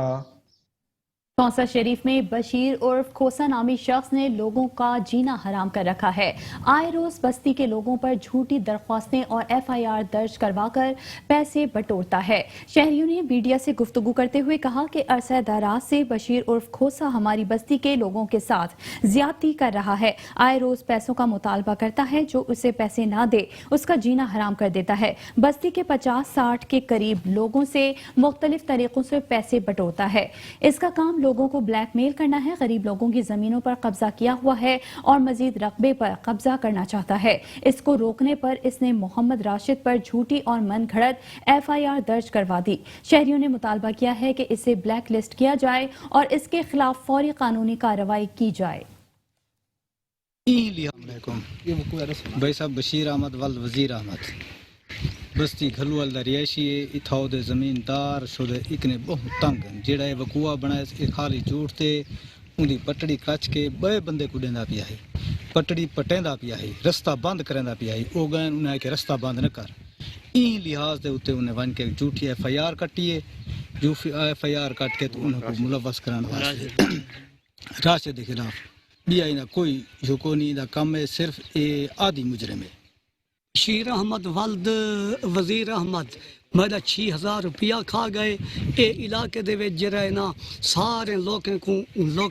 [SPEAKER 1] कौंसा शरीफ में बशीर उर्फ खोसा नामी शख्स ने लोगों का जीना हराम कर रखा है। आए रोज बस्ती के लोगों पर झूठी दरख्वास्तें और FIR दर्ज करवाकर पैसे बटोरता है। शहरियों ने मीडिया से गुफ्तगू करते हुए कहा कि अरसा दराज से बशीर उर्फ खोसा हमारी बस्ती के लोगों के साथ ज्यादती कर रहा है। आए रोज पैसों का मुतालबा करता है, जो उसे पैसे ना दे उसका जीना हराम कर देता है। बस्ती के 50-60 के करीब लोगों से मुख्तलिफ तरीकों से पैसे बटोरता है। इसका काम लोगों को ब्लैकमेल करना है, गरीब लोगों की जमीनों पर कब्जा किया हुआ है और मजीद रकबे पर कब्जा करना चाहता है। इसको रोकने पर इसने मोहम्मद राशिद पर झूठी और मनगढ़ंत FIR दर्ज करवा दी। शहरियों ने मुतालबा किया है कि इसे ब्लैक लिस्ट किया जाए और इसके खिलाफ फौरी कानूनी कार्रवाई की जाए।
[SPEAKER 4] भाई साहब बशीर अहमद वल्द वजीर अहमद बस्ती घलूवाल दा रिहायशी है। इथाओ दे जमीनदार शुदे इकने बहुत तंग जेड़ा ये वकूआ बनाए ए खाली झूठ ते उंदी पटड़ी कच के बे बंदे को देंदा पिया है, पटड़ी पटेंदा पिया है, रस्ता बंद करेंदा पिया है। ओ गए उन्हें के रस्ता बंद न कर ई लिहाज दे उत्ते उन्हें वन के झूठी FIR कटी है। जो FIR कट के तो उनको मुलवस कराने वास्ते राशिद के खिलाफ दिया ना कोई हुकोनी दा कम है, सिर्फ ये आदि मुजरिम है।
[SPEAKER 6] बशीर अहमद वल्द वजीर अहमद मेरा 6000 रुपया खा गए। ये इलाके दे विच जेड़ा है ना सारे लोगों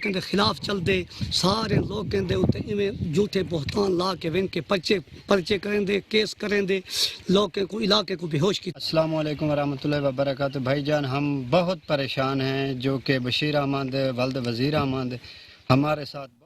[SPEAKER 6] के खिलाफ चलते, सारे लोगों के उत्ते इवें झूठे बोहतान ला के विन के पर्चे करेंदे, केस करेंदे, लोगों को इलाके को बेहोश की।
[SPEAKER 4] अस्सलाम वालेकुम वरहमतुल्लाहि वबरकातुहू। भाईजान हम बहुत परेशान हैं, जो कि बशीर अहमद वल्द वजीर अहमद हमारे साथ।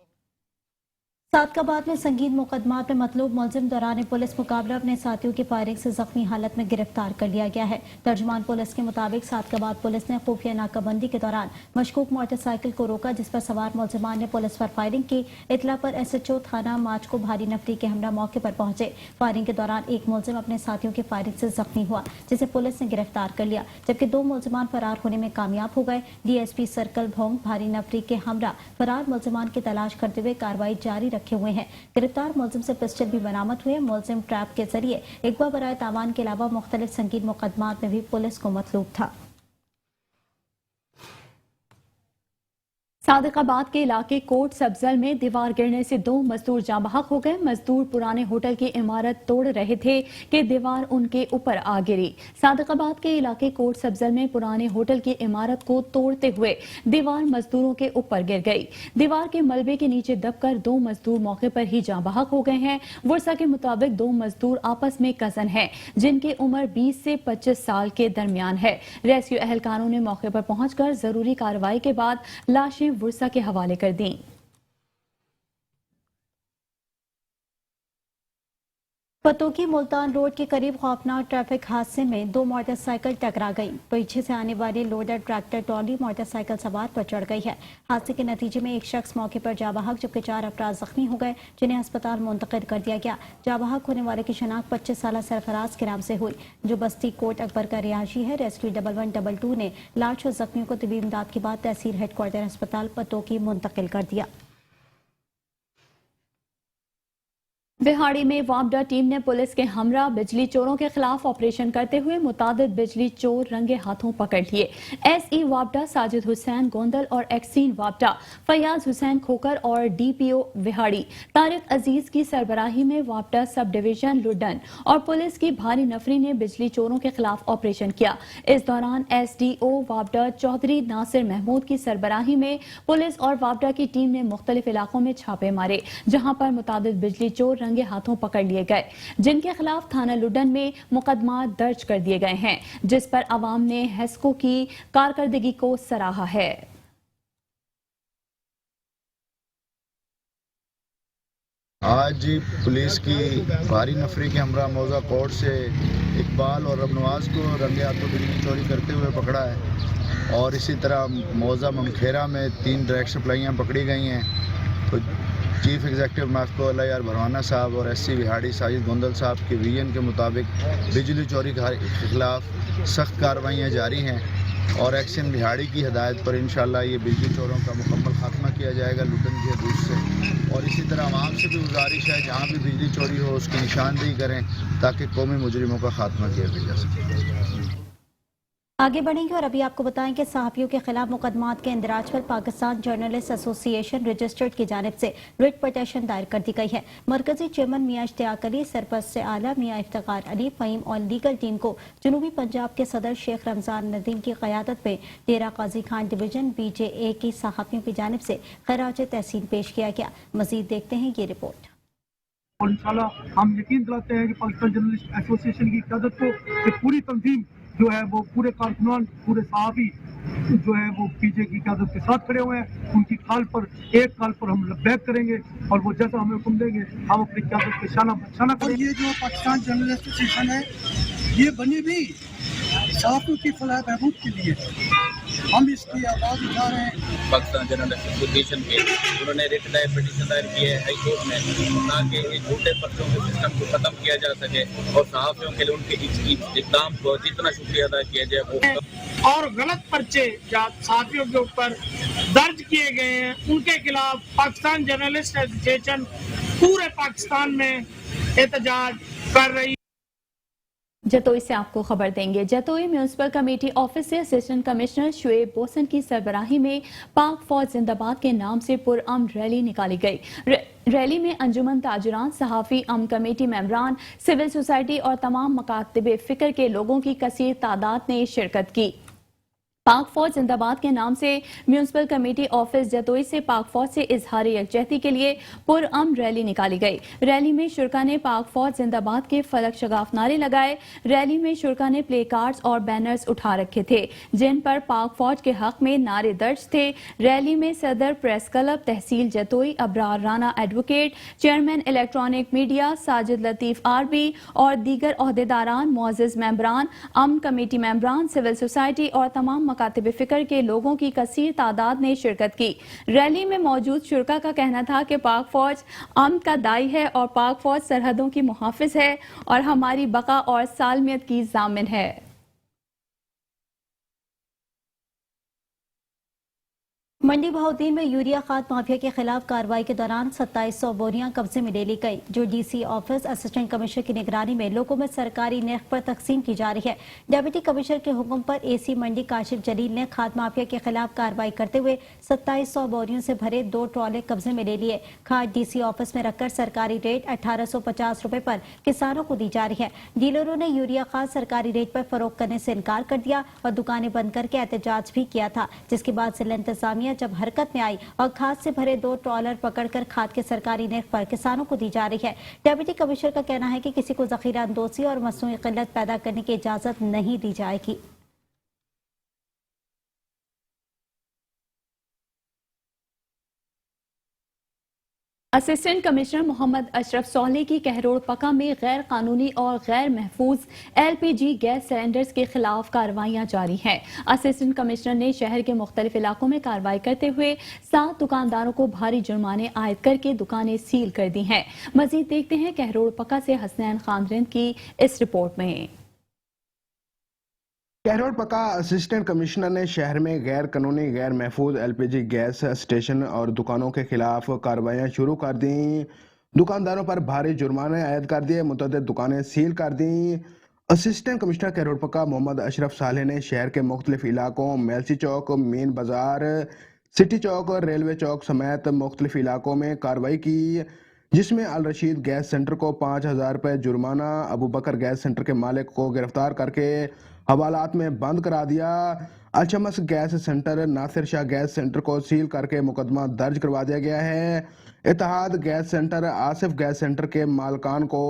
[SPEAKER 9] सादकाबाद में संगीन मुकदमात में मतलूब मुलजिम दौरान पुलिस मुकाबला अपने साथियों की फायरिंग से जख्मी हालत में गिरफ्तार कर लिया गया है। तर्जुमान पुलिस के मुताबिक सादकाबाद पुलिस ने खुफिया नाकाबंदी के दौरान मशकूक मोटरसाइकिल को रोका, जिस पर सवार मुलजिमान ने पुलिस पर फायरिंग की। इतला पर SHO थाना माच को भारी नफरी के हमरा मौके पर पहुंचे। फायरिंग के दौरान एक मुलजिम अपने साथियों की फायरिंग से जख्मी हुआ, जिसे पुलिस ने गिरफ्तार कर लिया, जबकि 2 मुलजिमान फरार होने में कामयाब हो गए। DSP सर्कल भोंग भारी नफरी के हमरा फरार मुलजिमान की तलाश करते हुए कार्रवाई जारी रखे हुए हैं। गिरफ्तार मुलजिम से पिस्टल भी बरामद हुए। मुलजिम ट्रैप के जरिए इकबा बराए तावान के अलावा मुख्तलिफ संगीन मुकदमात में भी पुलिस को मतलूब था। सादिकाबाद के इलाके कोट सब्जल में दीवार गिरने से 2 मजदूर जाँ बहक हो गए। मजदूर पुराने होटल की इमारत तोड़ रहे थे कि दीवार उनके ऊपर आ गिरी। सादिकाबाद के इलाके कोट सब्जल में पुराने होटल की इमारत को तोड़ते हुए दीवार मजदूरों के ऊपर गिर गई। दीवार के मलबे के नीचे दबकर 2 मजदूर मौके पर ही जाँ बहक हो गए हैं। वर्षा के मुताबिक 2 मजदूर आपस में कजन हैं, जिनकी उम्र 20 से 25 साल के दरमियान है। रेस्क्यू एहलकारों ने मौके पर पहुंचकर जरूरी कार्रवाई के बाद लाशें वर्षा के हवाले कर दी। पतोकी मुल्तान रोड के करीब खौफनाक ट्रैफिक हादसे में 2 मोटरसाइकिल टकरा गई। पीछे से आने वाली लोडर ट्रैक्टर ट्रॉली मोटरसाइकिल सवार पर चढ़ गई है। हादसे के नतीजे में एक शख्स मौके पर जाँ बहक, जबकि 4 अफराद जख्मी हो गए, जिन्हें अस्पताल मुंतकिल कर दिया गया। जाँ बहक होने वाले की शनाख्त 25 साल सरफराज के नाम से हुई, जो बस्ती कोट अकबर का रिहायशी है। रेस्क्यू 1122 ने लाश और जख्मियों को तबीब इमदाद के बाद तहसील हेडक्वार्टर अस्पताल पतोकी मुंतकिल कर दिया। बिहाड़ी में वापडा टीम ने पुलिस के हमरा बिजली चोरों के खिलाफ ऑपरेशन करते हुए मुतादिद बिजली चोर रंगे हाथों पकड़ लिए। SE वापडा साजिद हुसैन गोंदल और एक्सीन वापडा फयाज हुसैन खोकर और DPO विहाड़ी तारिक अजीज की सरबराही में वापडा सब डिवीजन लुडन और पुलिस की भारी नफरी ने बिजली चोरों के खिलाफ ऑपरेशन किया। इस दौरान SDO वापडा चौधरी नासिर महमूद की सरबराही में पुलिस और वापडा की टीम ने मुख्तलिफ इलाकों में छापे मारे, जहां पर मुतादिद बिजली चोर रंगे हाथों पकड़ लिए गए, जिनके खिलाफ थाना लुडन में मुकदमा दर्ज कर दिए गए हैं, जिस पर अवाम ने हेस्को की कारकर्दगी को सराहा है।
[SPEAKER 7] आज पुलिस की भारी नफरी के हमरा मौजा कोर्ट से इकबाल और रबनवाज को रंगे हाथों बिजली चोरी करते हुए पकड़ा है, और इसी तरह मौजा ममखेरा में 3 डायरेक्ट सप्लाइयाँ पकड़ी गई हैं। तो चीफ एग्जीक्यूटिव मास्को LIR भरवाना साहब और SC विहाड़ी साजिद गोंदल साहब के विजन के मुताबिक बिजली चोरी के खिलाफ सख्त कार्रवाइयाँ जारी हैं, और एक्शन विहाड़ी की हदायत पर इंशाअल्लाह ये बिजली चोरों का मुकम्मल खात्मा किया किया जाएगा लुटन के हदूद से। और इसी तरह आवाम से भी गुजारिश है जहाँ भी बिजली चोरी हो उसकी निशानदेही करें ताकि कौमी मुजरिमों का खात्मा किया जा सके।
[SPEAKER 9] आगे बढ़ेंगे और अभी आपको बताएं कि सहाफ़ियों के खिलाफ मुकदमात के इंदराज पर पाकिस्तान जर्नलिस्ट एसोसिएशन रजिस्टर्ड की जानिब से रिट पटिशन दायर कर दी गई है। मरकजी चेयरमैन मियां इश्तियाक अली, सरपरस्त आला मियां इफ्तिखार अली फ़हीम और लीगल टीम को जनूबी पंजाब के सदर शेख रमजान नदीम की क़यादत में डेरा गाजी खान डिवीजन BJA की सहाफ़ियों की जानिब से खराज तहसीन पेश किया गया। मज़ीद देखते हैं ये रिपोर्ट।
[SPEAKER 8] और इंशाल्लाह हम यकीन दिलाते हैं कि पाकिस्तान जर्नलिस्ट एसोसिएशन की क़यादत को पूरी तंजीम जो है वो पूरे कारकुनान पूरे सहाफ़ी जो है वो पीजे की क़यादत के साथ खड़े हुए हैं। उनकी कॉल पर हम लब्बैक करेंगे और वो जैसा हमें हुक्म देंगे हम अपनी क़यादत पे शाना करेंगे।
[SPEAKER 10] और ये जो पाकिस्तान जर्नलिस्ट एसोसिएशन है ये बनी भी सहाफ़ियों की फलाह बहबूद के लिए, हम इसकी आवाज़ उठा रहे हैं।
[SPEAKER 11] पाकिस्तान जर्नलिस्ट एसोसिएशन के उन्होंने रिट पटिशन दायर की है हाई कोर्ट में ताकि इस झूठे पर्चों के सिस्टम को ख़त्म किया जा सके और सहाफ़ियों के लिए उनके इक़दाम को जितना शुक्रिया अदा किया जाए वो।
[SPEAKER 8] और गलत पर्चे सहाफ़ियों के ऊपर दर्ज किए गए हैं उनके खिलाफ पाकिस्तान जर्नलिस्ट एसोसिएशन पूरे पाकिस्तान में एहतजाज कर रही है।
[SPEAKER 1] जतोई से आपको खबर देंगे। जतोई म्यूनिसिपल कमेटी ऑफिस से असिस्टेंट कमिश्नर शुएब बोसन की सरबराही में पाक फौज जिंदाबाद के नाम से पुरअमन रैली निकाली गई। रैली में अंजुमन ताजरान, सहाफ़ी, अमन कमेटी मेंबरान, सिविल सोसाइटी और तमाम मकातबे फ़िक्र के लोगों की कसीर तादाद ने शिरकत की। पाक फौज जिंदाबाद के नाम से म्यूनिसिपल कमेटी ऑफिस जतोई से पाक फौज से इजहार यकजहती के लिए पुरअमन रैली निकाली गई। रैली में शुरका ने पाक फौज जिंदाबाद के फलक शगाफ नारे लगाए। रैली में शुरका ने प्ले कार्ड्स और बैनर्स उठा रखे थे जिन पर पाक फौज के हक में नारे दर्ज थे। रैली में सदर प्रेस क्लब तहसील Jatoi Abrar Rana advocate, chairman electronic media Sajid Latif RB और दीगर ओहदेदारान, मुअज़्ज़िज़ मेंबरान, अमन कमेटी मेंबरान, सिविल सोसाइटी और तमाम मकातबे फिक्र के लोगों की कसीर तादाद ने शिरकत की। रैली में मौजूद शुरका का कहना था कि पाक फौज अमन का दाई है और पाक फौज सरहदों की मुहाफिज है और हमारी बका और सालमियत की जामिन है।
[SPEAKER 9] मंडी बहाउद्दीन में यूरिया खाद माफिया के खिलाफ कार्रवाई के दौरान 2700 बोरियां कब्जे में ले ली गई, जो डीसी ऑफिस असिस्टेंट कमिश्नर की निगरानी में लोगों में सरकारी नर्ख पर तकसीम की जा रही है। डिप्टी कमिश्नर के हुक्म पर एसी मंडी काशिफ जलील ने खाद माफिया के खिलाफ कार्रवाई करते हुए 2700 बोरियों से भरे 2 ट्रॉले कब्जे में ले लिए। खाद डीसी ऑफिस में रखकर सरकारी रेट 1850 रुपए पर किसानों को दी जा रही है। डीलरों ने यूरिया खाद सरकारी रेट पर फरोख्त करने से इनकार कर दिया और दुकानें बंद करके एहतजाज भी किया था, जिसके बाद जिला इंतजामिया जब हरकत में आई और खाद से भरे 2 ट्रॉलर पकड़कर खाद के सरकारी नर्ख पर किसानों को दी जा रही है। डिप्टी कमिश्नर का कहना है कि किसी को जखीरा अंदोसी और मसनूई किल्लत पैदा करने की इजाजत नहीं दी जाएगी।
[SPEAKER 1] असिस्टेंट कमिश्नर मोहम्मद अशरफ सोहले की कहरोड़ पका में गैर कानूनी और गैर महफूज LPG गैस सिलेंडर्स के खिलाफ कार्रवाइयां जारी हैं। असिस्टेंट कमिश्नर ने शहर के मुख्तलिफ इलाकों में कार्रवाई करते हुए 7 दुकानदारों को भारी जुर्माने आयद करके दुकानें सील कर दी हैं। मजीद देखते हैं कहरोड़ पका से हसनैन खानरिंद की इस रिपोर्ट में।
[SPEAKER 5] कहरोड़ पका असिस्टेंट कमिश्नर ने शहर में गैर कानूनी गैर महफूज LPG गैस स्टेशन और दुकानों के खिलाफ कार्रवाइयां शुरू कर दी। दुकानदारों पर भारी जुर्माने आयद कर दिए, मुतअद्दिद दुकानें सील कर दी। असिस्टेंट कमिश्नर कहरोड़ पका मोहम्मद अशरफ साले ने शहर के मुख्तलिफ इलाकों मेलसी चौक, मेन बाजार, सिटी चौक और रेलवे चौक समेत मुख्तलिफ इलाकों में कार्रवाई की, जिसमें अल रशीद गैस सेंटर को 5000 रुपये जुर्माना, अबू बकर गैस सेंटर के मालिक को गिरफ्तार करके हवालात में बंद करा दिया। Alshams gas centre, Nasir Shah gas centre को सील करके मुकदमा दर्ज करवा दिया गया है। Ittehad gas centre, Asif gas centre के मालकान को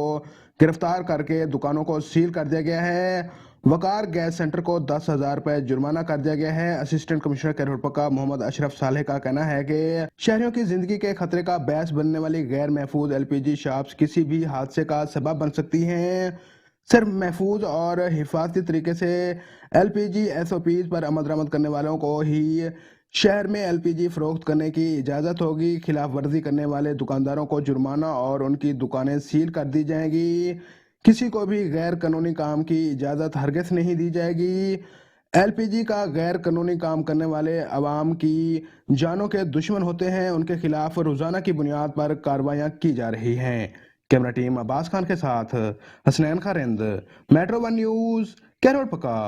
[SPEAKER 5] गिरफ्तार करके दुकानों को सील कर दिया गया है। वकार गैस सेंटर को 10,000 रुपये जुर्माना कर दिया गया है। असिस्टेंट कमिश्नर कहरोड़ पका मोहम्मद अशरफ सालेह का कहना है कि शहरियों की जिंदगी के खतरे का बायस बनने वाली गैर महफूज LPG शॉप्स किसी भी हादसे का सबब बन सकती हैं। सिर्फ महफूज और हिफाजती तरीके से LPG SOPs पर अमल दरामद करने वालों को ही शहर में LPG फरोख्त करने की इजाज़त होगी। खिलाफ वर्जी करने वाले दुकानदारों को जुर्माना और उनकी दुकानें सील कर दी जाएंगी। किसी को भी गैर कानूनी काम की इजाज़त हरगिज़ नहीं दी जाएगी। LPG का गैर कानूनी काम करने वाले अवाम की जानों के दुश्मन होते हैं, उनके खिलाफ रोजाना की बुनियाद पर कार्रवाइयां की जा रही हैं। कैमरा टीम अब्बास खान के साथ हसनैन खारिंद, मेट्रो 1 न्यूज, कैरोल पका।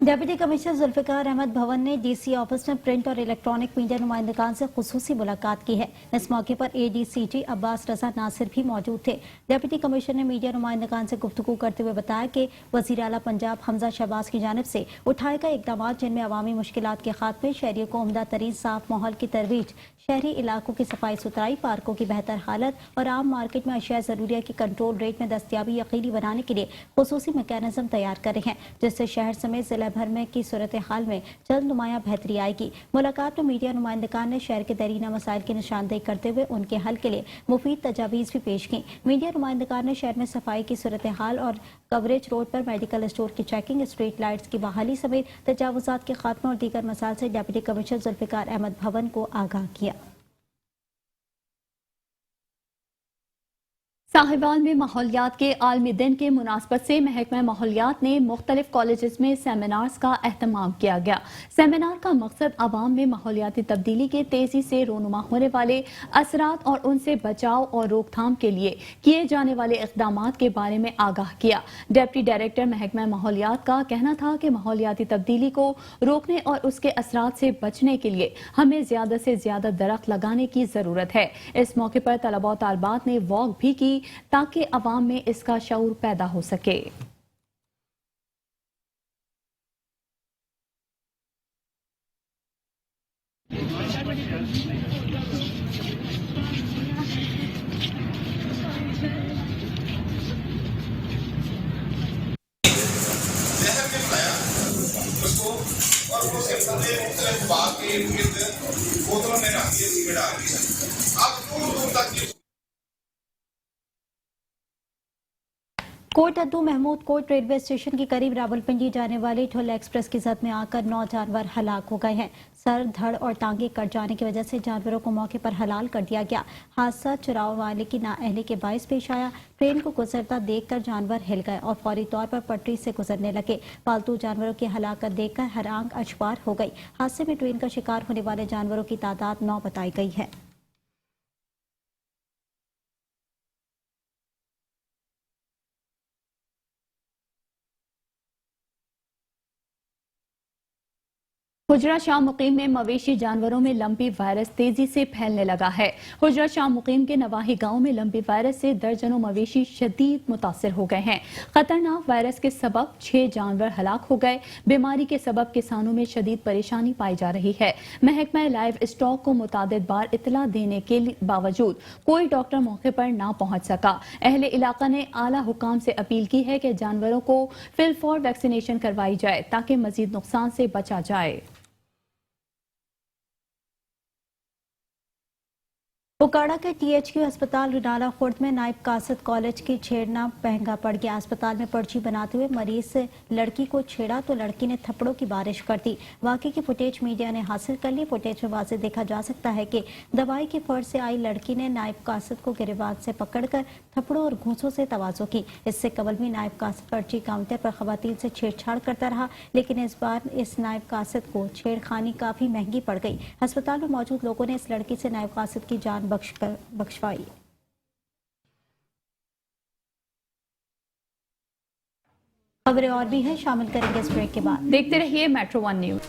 [SPEAKER 9] डेप्यूटी कमिश्नर जुल्फिकार अहमद भवन ने DC ऑफिस में प्रिंट और इलेक्ट्रॉनिक मीडिया नुमाइंदगान से खुसूसी मुलाकात की है। इस मौके पर ADCG अब्बास रजा नासिर भी मौजूद थे। डेप्यूटी कमिश्नर ने मीडिया नुमाइंदगान से गुफ्तगू करते हुए बताया कि वजीर आला पंजाब हमजा शहबाज की जानिब से उठाए गए इकदाम जिनमें अवामी मुश्किलात के खात्मे, शहरियों को उम्दा तरीन साफ माहौल की तरवीज, शहरी इलाकों की सफाई सुथराई, पार्कों की बेहतर हालत और आम मार्केट में अशिया ज़रूरिया की कंट्रोल रेट में दस्तियाबी यकीनी बनाने के लिए खुसूसी मैकेनिज्म तैयार कर रहे हैं, जिससे शहर समेत जिला भर में की सूरत हाल में जल्द नुमाया बेहतरी आएगी। मुलाकात में मीडिया नुमाइंदगान ने शहर के दरीना मसाइल की निशानदेही करते हुए उनके हल के लिए मुफीद तजावीज़ भी पेश की। मीडिया नुमाइंदगान ने शहर में सफाई की सूरत हाल और कवरेज, रोड पर मेडिकल स्टोर की चेकिंग, स्ट्रीट लाइट्स की बहाली समेत तजावुजात के खात्मे और दीगर मसाइल से डेप्यूटी कमिश्नर जुल्फिकार अहमद भवन को आगाह किया।
[SPEAKER 1] साहिवाल में माहौलियात के आलमी दिन के मुनासबत से महकमा माहौलियात ने मुख्तलिफ कॉलेजेस में सेमिनार्स का एहतमाम किया गया। सेमिनार का मकसद आवाम में माहौलियाती तब्दीली के तेजी से रोनुमा होने वाले असरात और उनसे बचाव और रोकथाम के लिए किए जाने वाले इक़दामात के बारे में आगाह किया। डिप्टी डायरेक्टर महकमा माहौलियात का कहना था कि माहौलियाती तब्दीली को रोकने और उसके असरात से बचने के लिए हमें ज्यादा से ज्यादा दरख्त लगाने की जरूरत है। इस मौके पर तलबा और तालबात ने वॉक भी की ताकि अवाम में इसका शऊर पैदा हो सके।
[SPEAKER 12] बोतलों में रख दिए, सिगरेट आ गई। अब दूर तक
[SPEAKER 9] कोटअद्दू महमूद कोट रेलवे स्टेशन के करीब रावलपिंडी जाने वाली ठुल्ला एक्सप्रेस की जद में आकर 9 जानवर हलाक हो गए हैं। सर, धड़ और टांगे कट जाने की वजह से जानवरों को मौके पर हलाल कर दिया गया। हादसा चुराव वाले की नाअहली के बायस पेश आया। ट्रेन को गुजरता देखकर जानवर हिल गए और फौरी तौर पर पटरी से गुजरने लगे। पालतू जानवरों की हलाकत देखकर हैरान अशबार हो गई। हादसे में ट्रेन का शिकार होने वाले जानवरों की तादाद 9 बताई गई है।
[SPEAKER 1] हुजरा शाह मुकीम में मवेशी जानवरों में लंपी वायरस तेजी से फैलने लगा है। हुजरा शाह मुकीम के नवाही गांव में लंपी वायरस से दर्जनों मवेशी शदीद मुतासिर हो गए हैं। खतरनाक वायरस के सबब 6 जानवर हलाक हो गए। बीमारी के सबब किसानों में शदीद परेशानी पाई जा रही है। महकमा लाइव स्टॉक को मुतादिद बार इतला देने के बावजूद कोई डॉक्टर मौके पर ना पहुंच सका। अहले इलाका ने आला हुकाम से अपील की है कि जानवरों को फिलफौर वैक्सीनेशन करवाई जाए ताकि मजीद नुकसान से बचा जाए।
[SPEAKER 9] उकाड़ा के THQ अस्पताल रुनाला खुर्द में नायब कासिद कॉलेज की छेड़ना महंगा पड़ गया। अस्पताल में पर्ची बनाते हुए मरीज से लड़की को छेड़ा तो लड़की ने थप्पड़ों की बारिश कर दी। वाकई की फुटेज मीडिया ने हासिल कर ली। फुटेज में वाज़ेह देखा जा सकता है कि दवाई के फर्ज से आई लड़की ने नायब कासिद को गिरबान से पकड़कर थप्पड़ों और घूंसों से तवाज़ो की। इससे कबल भी नायब कासिद पर्ची काउंटर पर खवातीन से छेड़छाड़ करता रहा, लेकिन इस बार इस नायब कासिद को छेड़खानी काफी महंगी पड़ गई। अस्पताल में मौजूद लोगों ने इस लड़की से नायब कासिद की जान बख्शवाई। खबरें और भी हैं, शामिल करेंगे इस ब्रेक के बाद।
[SPEAKER 1] देखते रहिए मेट्रो 1 न्यूज।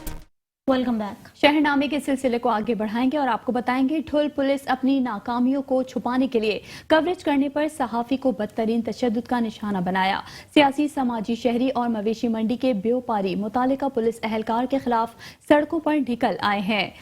[SPEAKER 9] Welcome back.
[SPEAKER 1] शहरनामे के सिलसिले को आगे बढ़ाएंगे और आपको बताएंगे ठुल पुलिस अपनी नाकामियों को छुपाने के लिए कवरेज करने पर सहाफी को बदतरीन तशद्दुद का निशाना बनाया। सियासी, समाजी, शहरी और मवेशी मंडी के व्यापारी मुतालिका पुलिस एहलकार के खिलाफ सड़कों पर निकल आए हैं।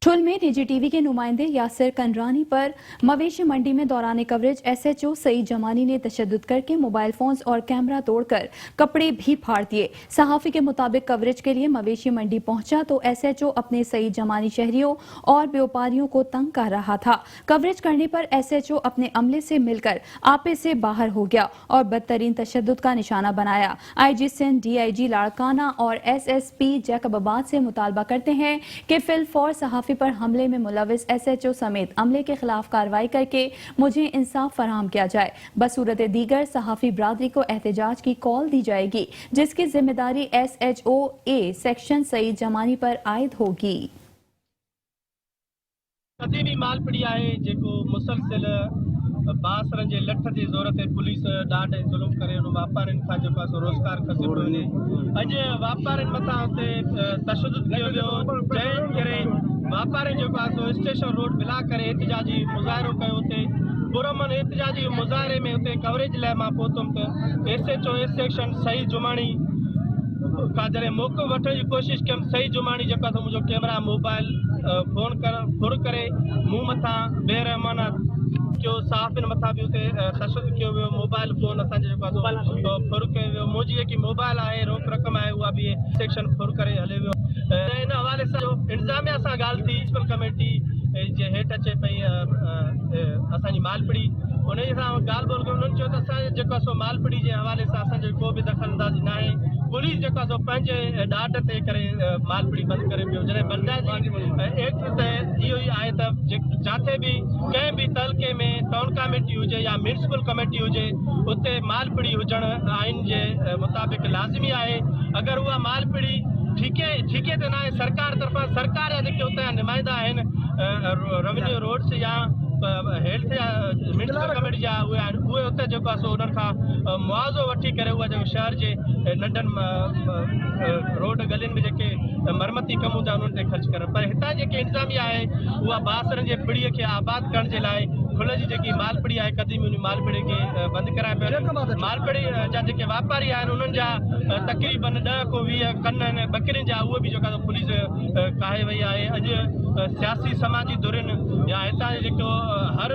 [SPEAKER 1] ठुल में निजी टीवी के नुमाइंदे यासिर कंडरानी पर मवेशी मंडी में दौरान कवरेज SHO सईद जमानी ने तशद्दुद करके मोबाइल फोन्स और कैमरा तोड़कर कपड़े भी फाड़ दिए। सहाफी के मुताबिक कवरेज के लिए मवेशी मंडी पहुंचा तो SHO अपने सईद जमानी शहरियों और व्यापारियों को तंग कर रहा था। कवरेज करने पर SHO अपने अमले से मिलकर आपे से बाहर हो गया और बदतरीन तशद्दुद का निशाना बनाया। IG सिंध, DIG लाड़काना और SSP जैकबाबाद से मुतालबा करते हैं कि फिलफौर सहाफी पर हमले में मुलविस SHO समेत अमले के खिलाफ कार्रवाई करके मुझे इंसाफ फराहम किया जाए। बसूरत दीगर सहाफ़ी बरादरी को एहतजाज की कॉल दी जाएगी, जिसकी जिम्मेदारी SHO-A सेक्शन सईद जमानी पर आयद होगी।
[SPEAKER 13] कदीमी मालपड़ी आहे जेको मुसलसिल बासरनि जे लठ जे ज़ोर ते पुलिस ॾाढे ज़ुल्म करे उन वापारियुनि खां जेको आहे सो रोज़गार खसे पियो वञे। अॼु वापारियुनि मथां हुते तशदुद कयो वियो, जंहिं करे वापारियुनि जेको आहे सो स्टेशन रोड मिला करे एहतिजाजी मुज़ाहिरो कयो। हुते पुरमन एहतिजाजी मुज़ाहिरे में हुते कवरेज लाइ मां पहुतुमि त SHO सेक्शन सही जुमाणी का जॾहिं मौक़ो वठण जी कोशिशि कयमि। सही जुमाणी जेको आहे मुंहिंजो कैमरा मोबाइल फोन फुर करे मूं मथां बेरहमाना कयो, सहाफ़ियुनि मथां बि हुते तशदुद कयो वियो। मोबाइल फोन असांजो जेको आहे फुर कयो वियो। मुंहिंजी जेकी मोबाइल आहे, रोक रक़म आहे, उहा बि सेक्शन फुर करे हले वियो। इन हवाले सां इंतज़ामिया सां ॻाल्हि थी, म्युनिसिपल कमेटी जे हेठि अचे पई असांजी मालपड़ी, उन सां ॻाल्हि ॿोल कई। उन्हनि चयो त असांजे जेको आहे सो मालपड़ी जे हवाले सां असांजो को बि दख़ल अंदाज़ी न आहे। पुलिस जेको आहे सो पंहिंजे ॾाढ ते करे मालपड़ी बंदि करे पियो। जॾहिं बंदि एक्ट त इहो ई आहे त जिथे बि कंहिं बि तहलके में टाउन कमेटी हुजे या म्युनिसिपल कमेटी हुजे, उते मालपड़ी हुजणु आइन जे मुताबिक़ लाज़मी आहे। अगरि उहा मालपड़ी ठीके ते न आहे सरकार तरफ़ां, सरकार जा जेके उते नुमाइंदा आहिनि रेवेन्यू रोड्स या हेल्थ या म्युनिसिपल कमेटी जा उहे आहिनि, उहे उते जेको आहे सो उन्हनि खां मुआवज़ो वठी करे उहा जेको शहर जे नंढनि रोड गलियुनि में जेके मरमती कम हूंदा उन्हनि ते ख़र्च करणु। पर हितां जेके इंतज़ामिया आहे उहा बासरनि जे पिड़ीअ खे आबाद करण जे लाइ खुल जी जेकी मालपड़ी आहे क़दीमी उन मालपड़ी खे बंदि कराए पियो। मालपड़ी जा जेके वापारी आहिनि उन्हनि जा तक़रीबन 10 खां 20 कन आहिनि बकरियुनि जा, उहे बि जेका पुलिस काहे वई आहे। अॼु सियासी समाजी धुरियुनि या हितां जेको हर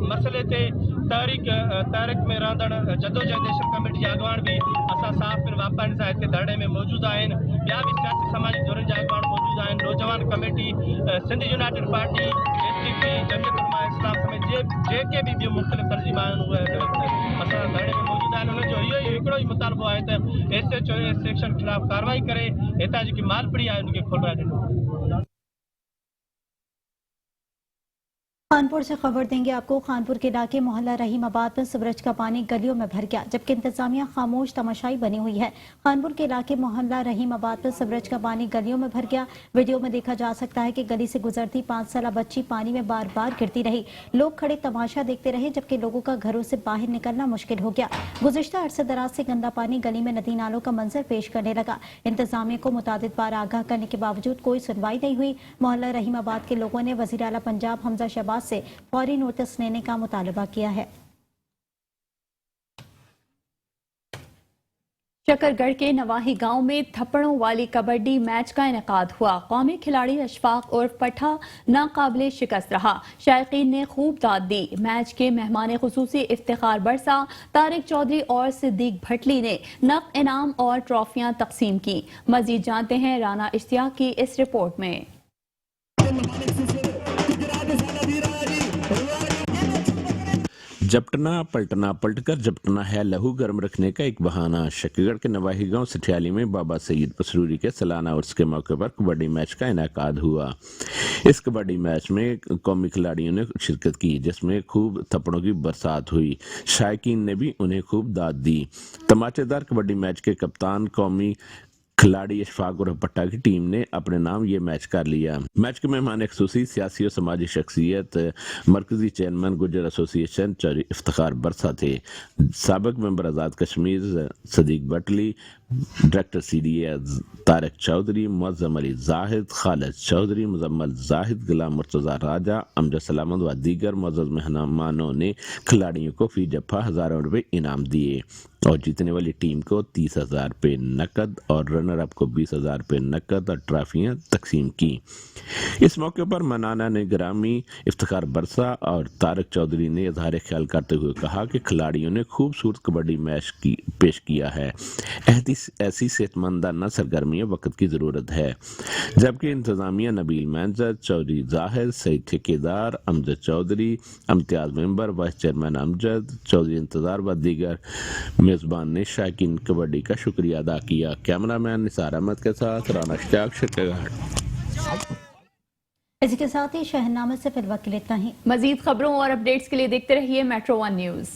[SPEAKER 13] मसइले ते तहरीक में रहंदड़ जदोजहद नेशनल कमेटी जा अॻवान बि असां साफ़ वापारियुनि सां हिते धरणे में मौजूदु आहिनि। ॿिया बि सियासी समाजी धुरियुनि जा अॻवान मौजूदु आहिनि। नौजवान committee, Sindh United party, Jamiat उलमा इस्लाम समेत जेके बि ॿियूं मुख़्तलिफ़ तर्जीमा आहिनि उहे असां धरणे में मौजूदु आहिनि। उन्हनि जो इहो ई हिकिड़ो ई मुतालबो आहे त SHO सेक्शन ख़िलाफ़ कार्रवाई करे हितां जेकी मालपड़ी आहे उनखे खोलाए ॾिनो।
[SPEAKER 9] कानपुर से खबर देंगे आपको। कानपुर के इलाके मोहल्ला रहीमाबाद में सीवरेज का पानी गलियों में भर गया, जबकि इंतजामिया खामोश तमाशाई बनी हुई है। कानपुर के इलाके मोहल्ला रहीमाबाद में सीवरेज का पानी गलियों में भर गया। वीडियो में देखा जा सकता है कि गली से गुजरती 5 साला बच्ची पानी में बार बार गिरती रही। लोग खड़े तमाशा देखते रहे, जबकि लोगों का घरों से बाहर निकलना मुश्किल हो गया। गुज़िश्ता अरसे दराज से गंदा पानी गली में नदी नालों का मंजर पेश करने लगा। इंतजामिया को मुतादिद बार आगाह करने के बावजूद कोई सुनवाई नहीं हुई। मोहल्ला रहीमाबाद के लोगों ने वज़ीर आला पंजाब हमजा शहबाज से फौरी नोटिस लेने का मुतालबा किया है।
[SPEAKER 1] शकरगढ़ के नवाही गांव में थप्पड़ों वाली कबड्डी मैच का इनेकाद हुआ। कौमी खिलाड़ी अशफाक उर्फ पठा नाकाबिले शिकस्त रहा। शायकीन ने खूब दाद दी। मैच के मेहमान खुसूसी इफ्तिखार बरसा, तारिक चौधरी और सिद्दीक भटली ने नक़द इनाम और ट्रॉफियां तकसीम की। मजीद जानते हैं राना इश्तियाक की इस रिपोर्ट में।
[SPEAKER 14] जपटना पलटना पलटकर जपटना है लहू गर्म रखने का एक बहाना। शकरगढ़ के नवाही गांव सठियाली में बाबा सईद पसरूरी के सालाना उर्स के मौके पर कबड्डी मैच का इनेकाद हुआ। इस कबड्डी मैच में कौमी खिलाड़ियों ने शिरकत की, जिसमें खूब थप्पड़ों की बरसात हुई। शायकीन ने भी उन्हें खूब दाद दी। तमाचेदार कबड्डी मैच के कप्तान कौमी खिलाड़ी अशफाक और पट्टा की टीम ने अपने नाम ये मैच कर लिया। मैच के मेहमान खुसूसी सियासी और समाजी शख्सियत मरकजी चेयरमैन गुजर एसोसिएशन चौधरी इफ्तिखार बरसा थे। साबिक member Azad Kashmir Sadiq Bhatli, director CDA Tariq Chaudhary, Muazzam Ali Zahid, Khalid Chaudhary, Muzammil Zahid, गुलाम मुर्तज़ा राजा, अमजद सलामत व दीगर मुअज़्ज़ज़ मेहमानों ने खिलाड़ियों को फी जफ़ा हज़ारों रुपये इनाम दिए और जीतने वाली टीम को 30,000 रुपये नकद और रनर अप को 20,000 रुपये नकद और ट्रॉफियाँ तकसीम की। इस मौके पर मनाना ने ग्रामी इफ्तिखार बरसा और तारिक चौधरी ने इजहार ख्याल करते हुए कहा कि खिलाड़ियों ने खूबसूरत कबड्डी मैच पेश किया है। ऐसी सेहतमंदाना सरगर्मियाँ वक्त की ज़रूरत है। जबकि इंतज़ामिया नबील मैनेजर, चौधरी जाहिर, सईद ठेकेदार, Amjad Chaudhry, Imtiaz member, vice chairman Amjad Chaudhry Intezar व दीगर मेज़बान ने शायकीन कबड्डी का शुक्रिया अदा किया। कैमरामैन निसार अहमद के साथ राना इश्तियाक, शकरगढ़।
[SPEAKER 9] इसी के साथ ही शहरनामे से फिलहाल के लिए इतना ही।
[SPEAKER 1] मजीद खबरों और अपडेट्स के लिए देखते रहिए मेट्रो 1 न्यूज।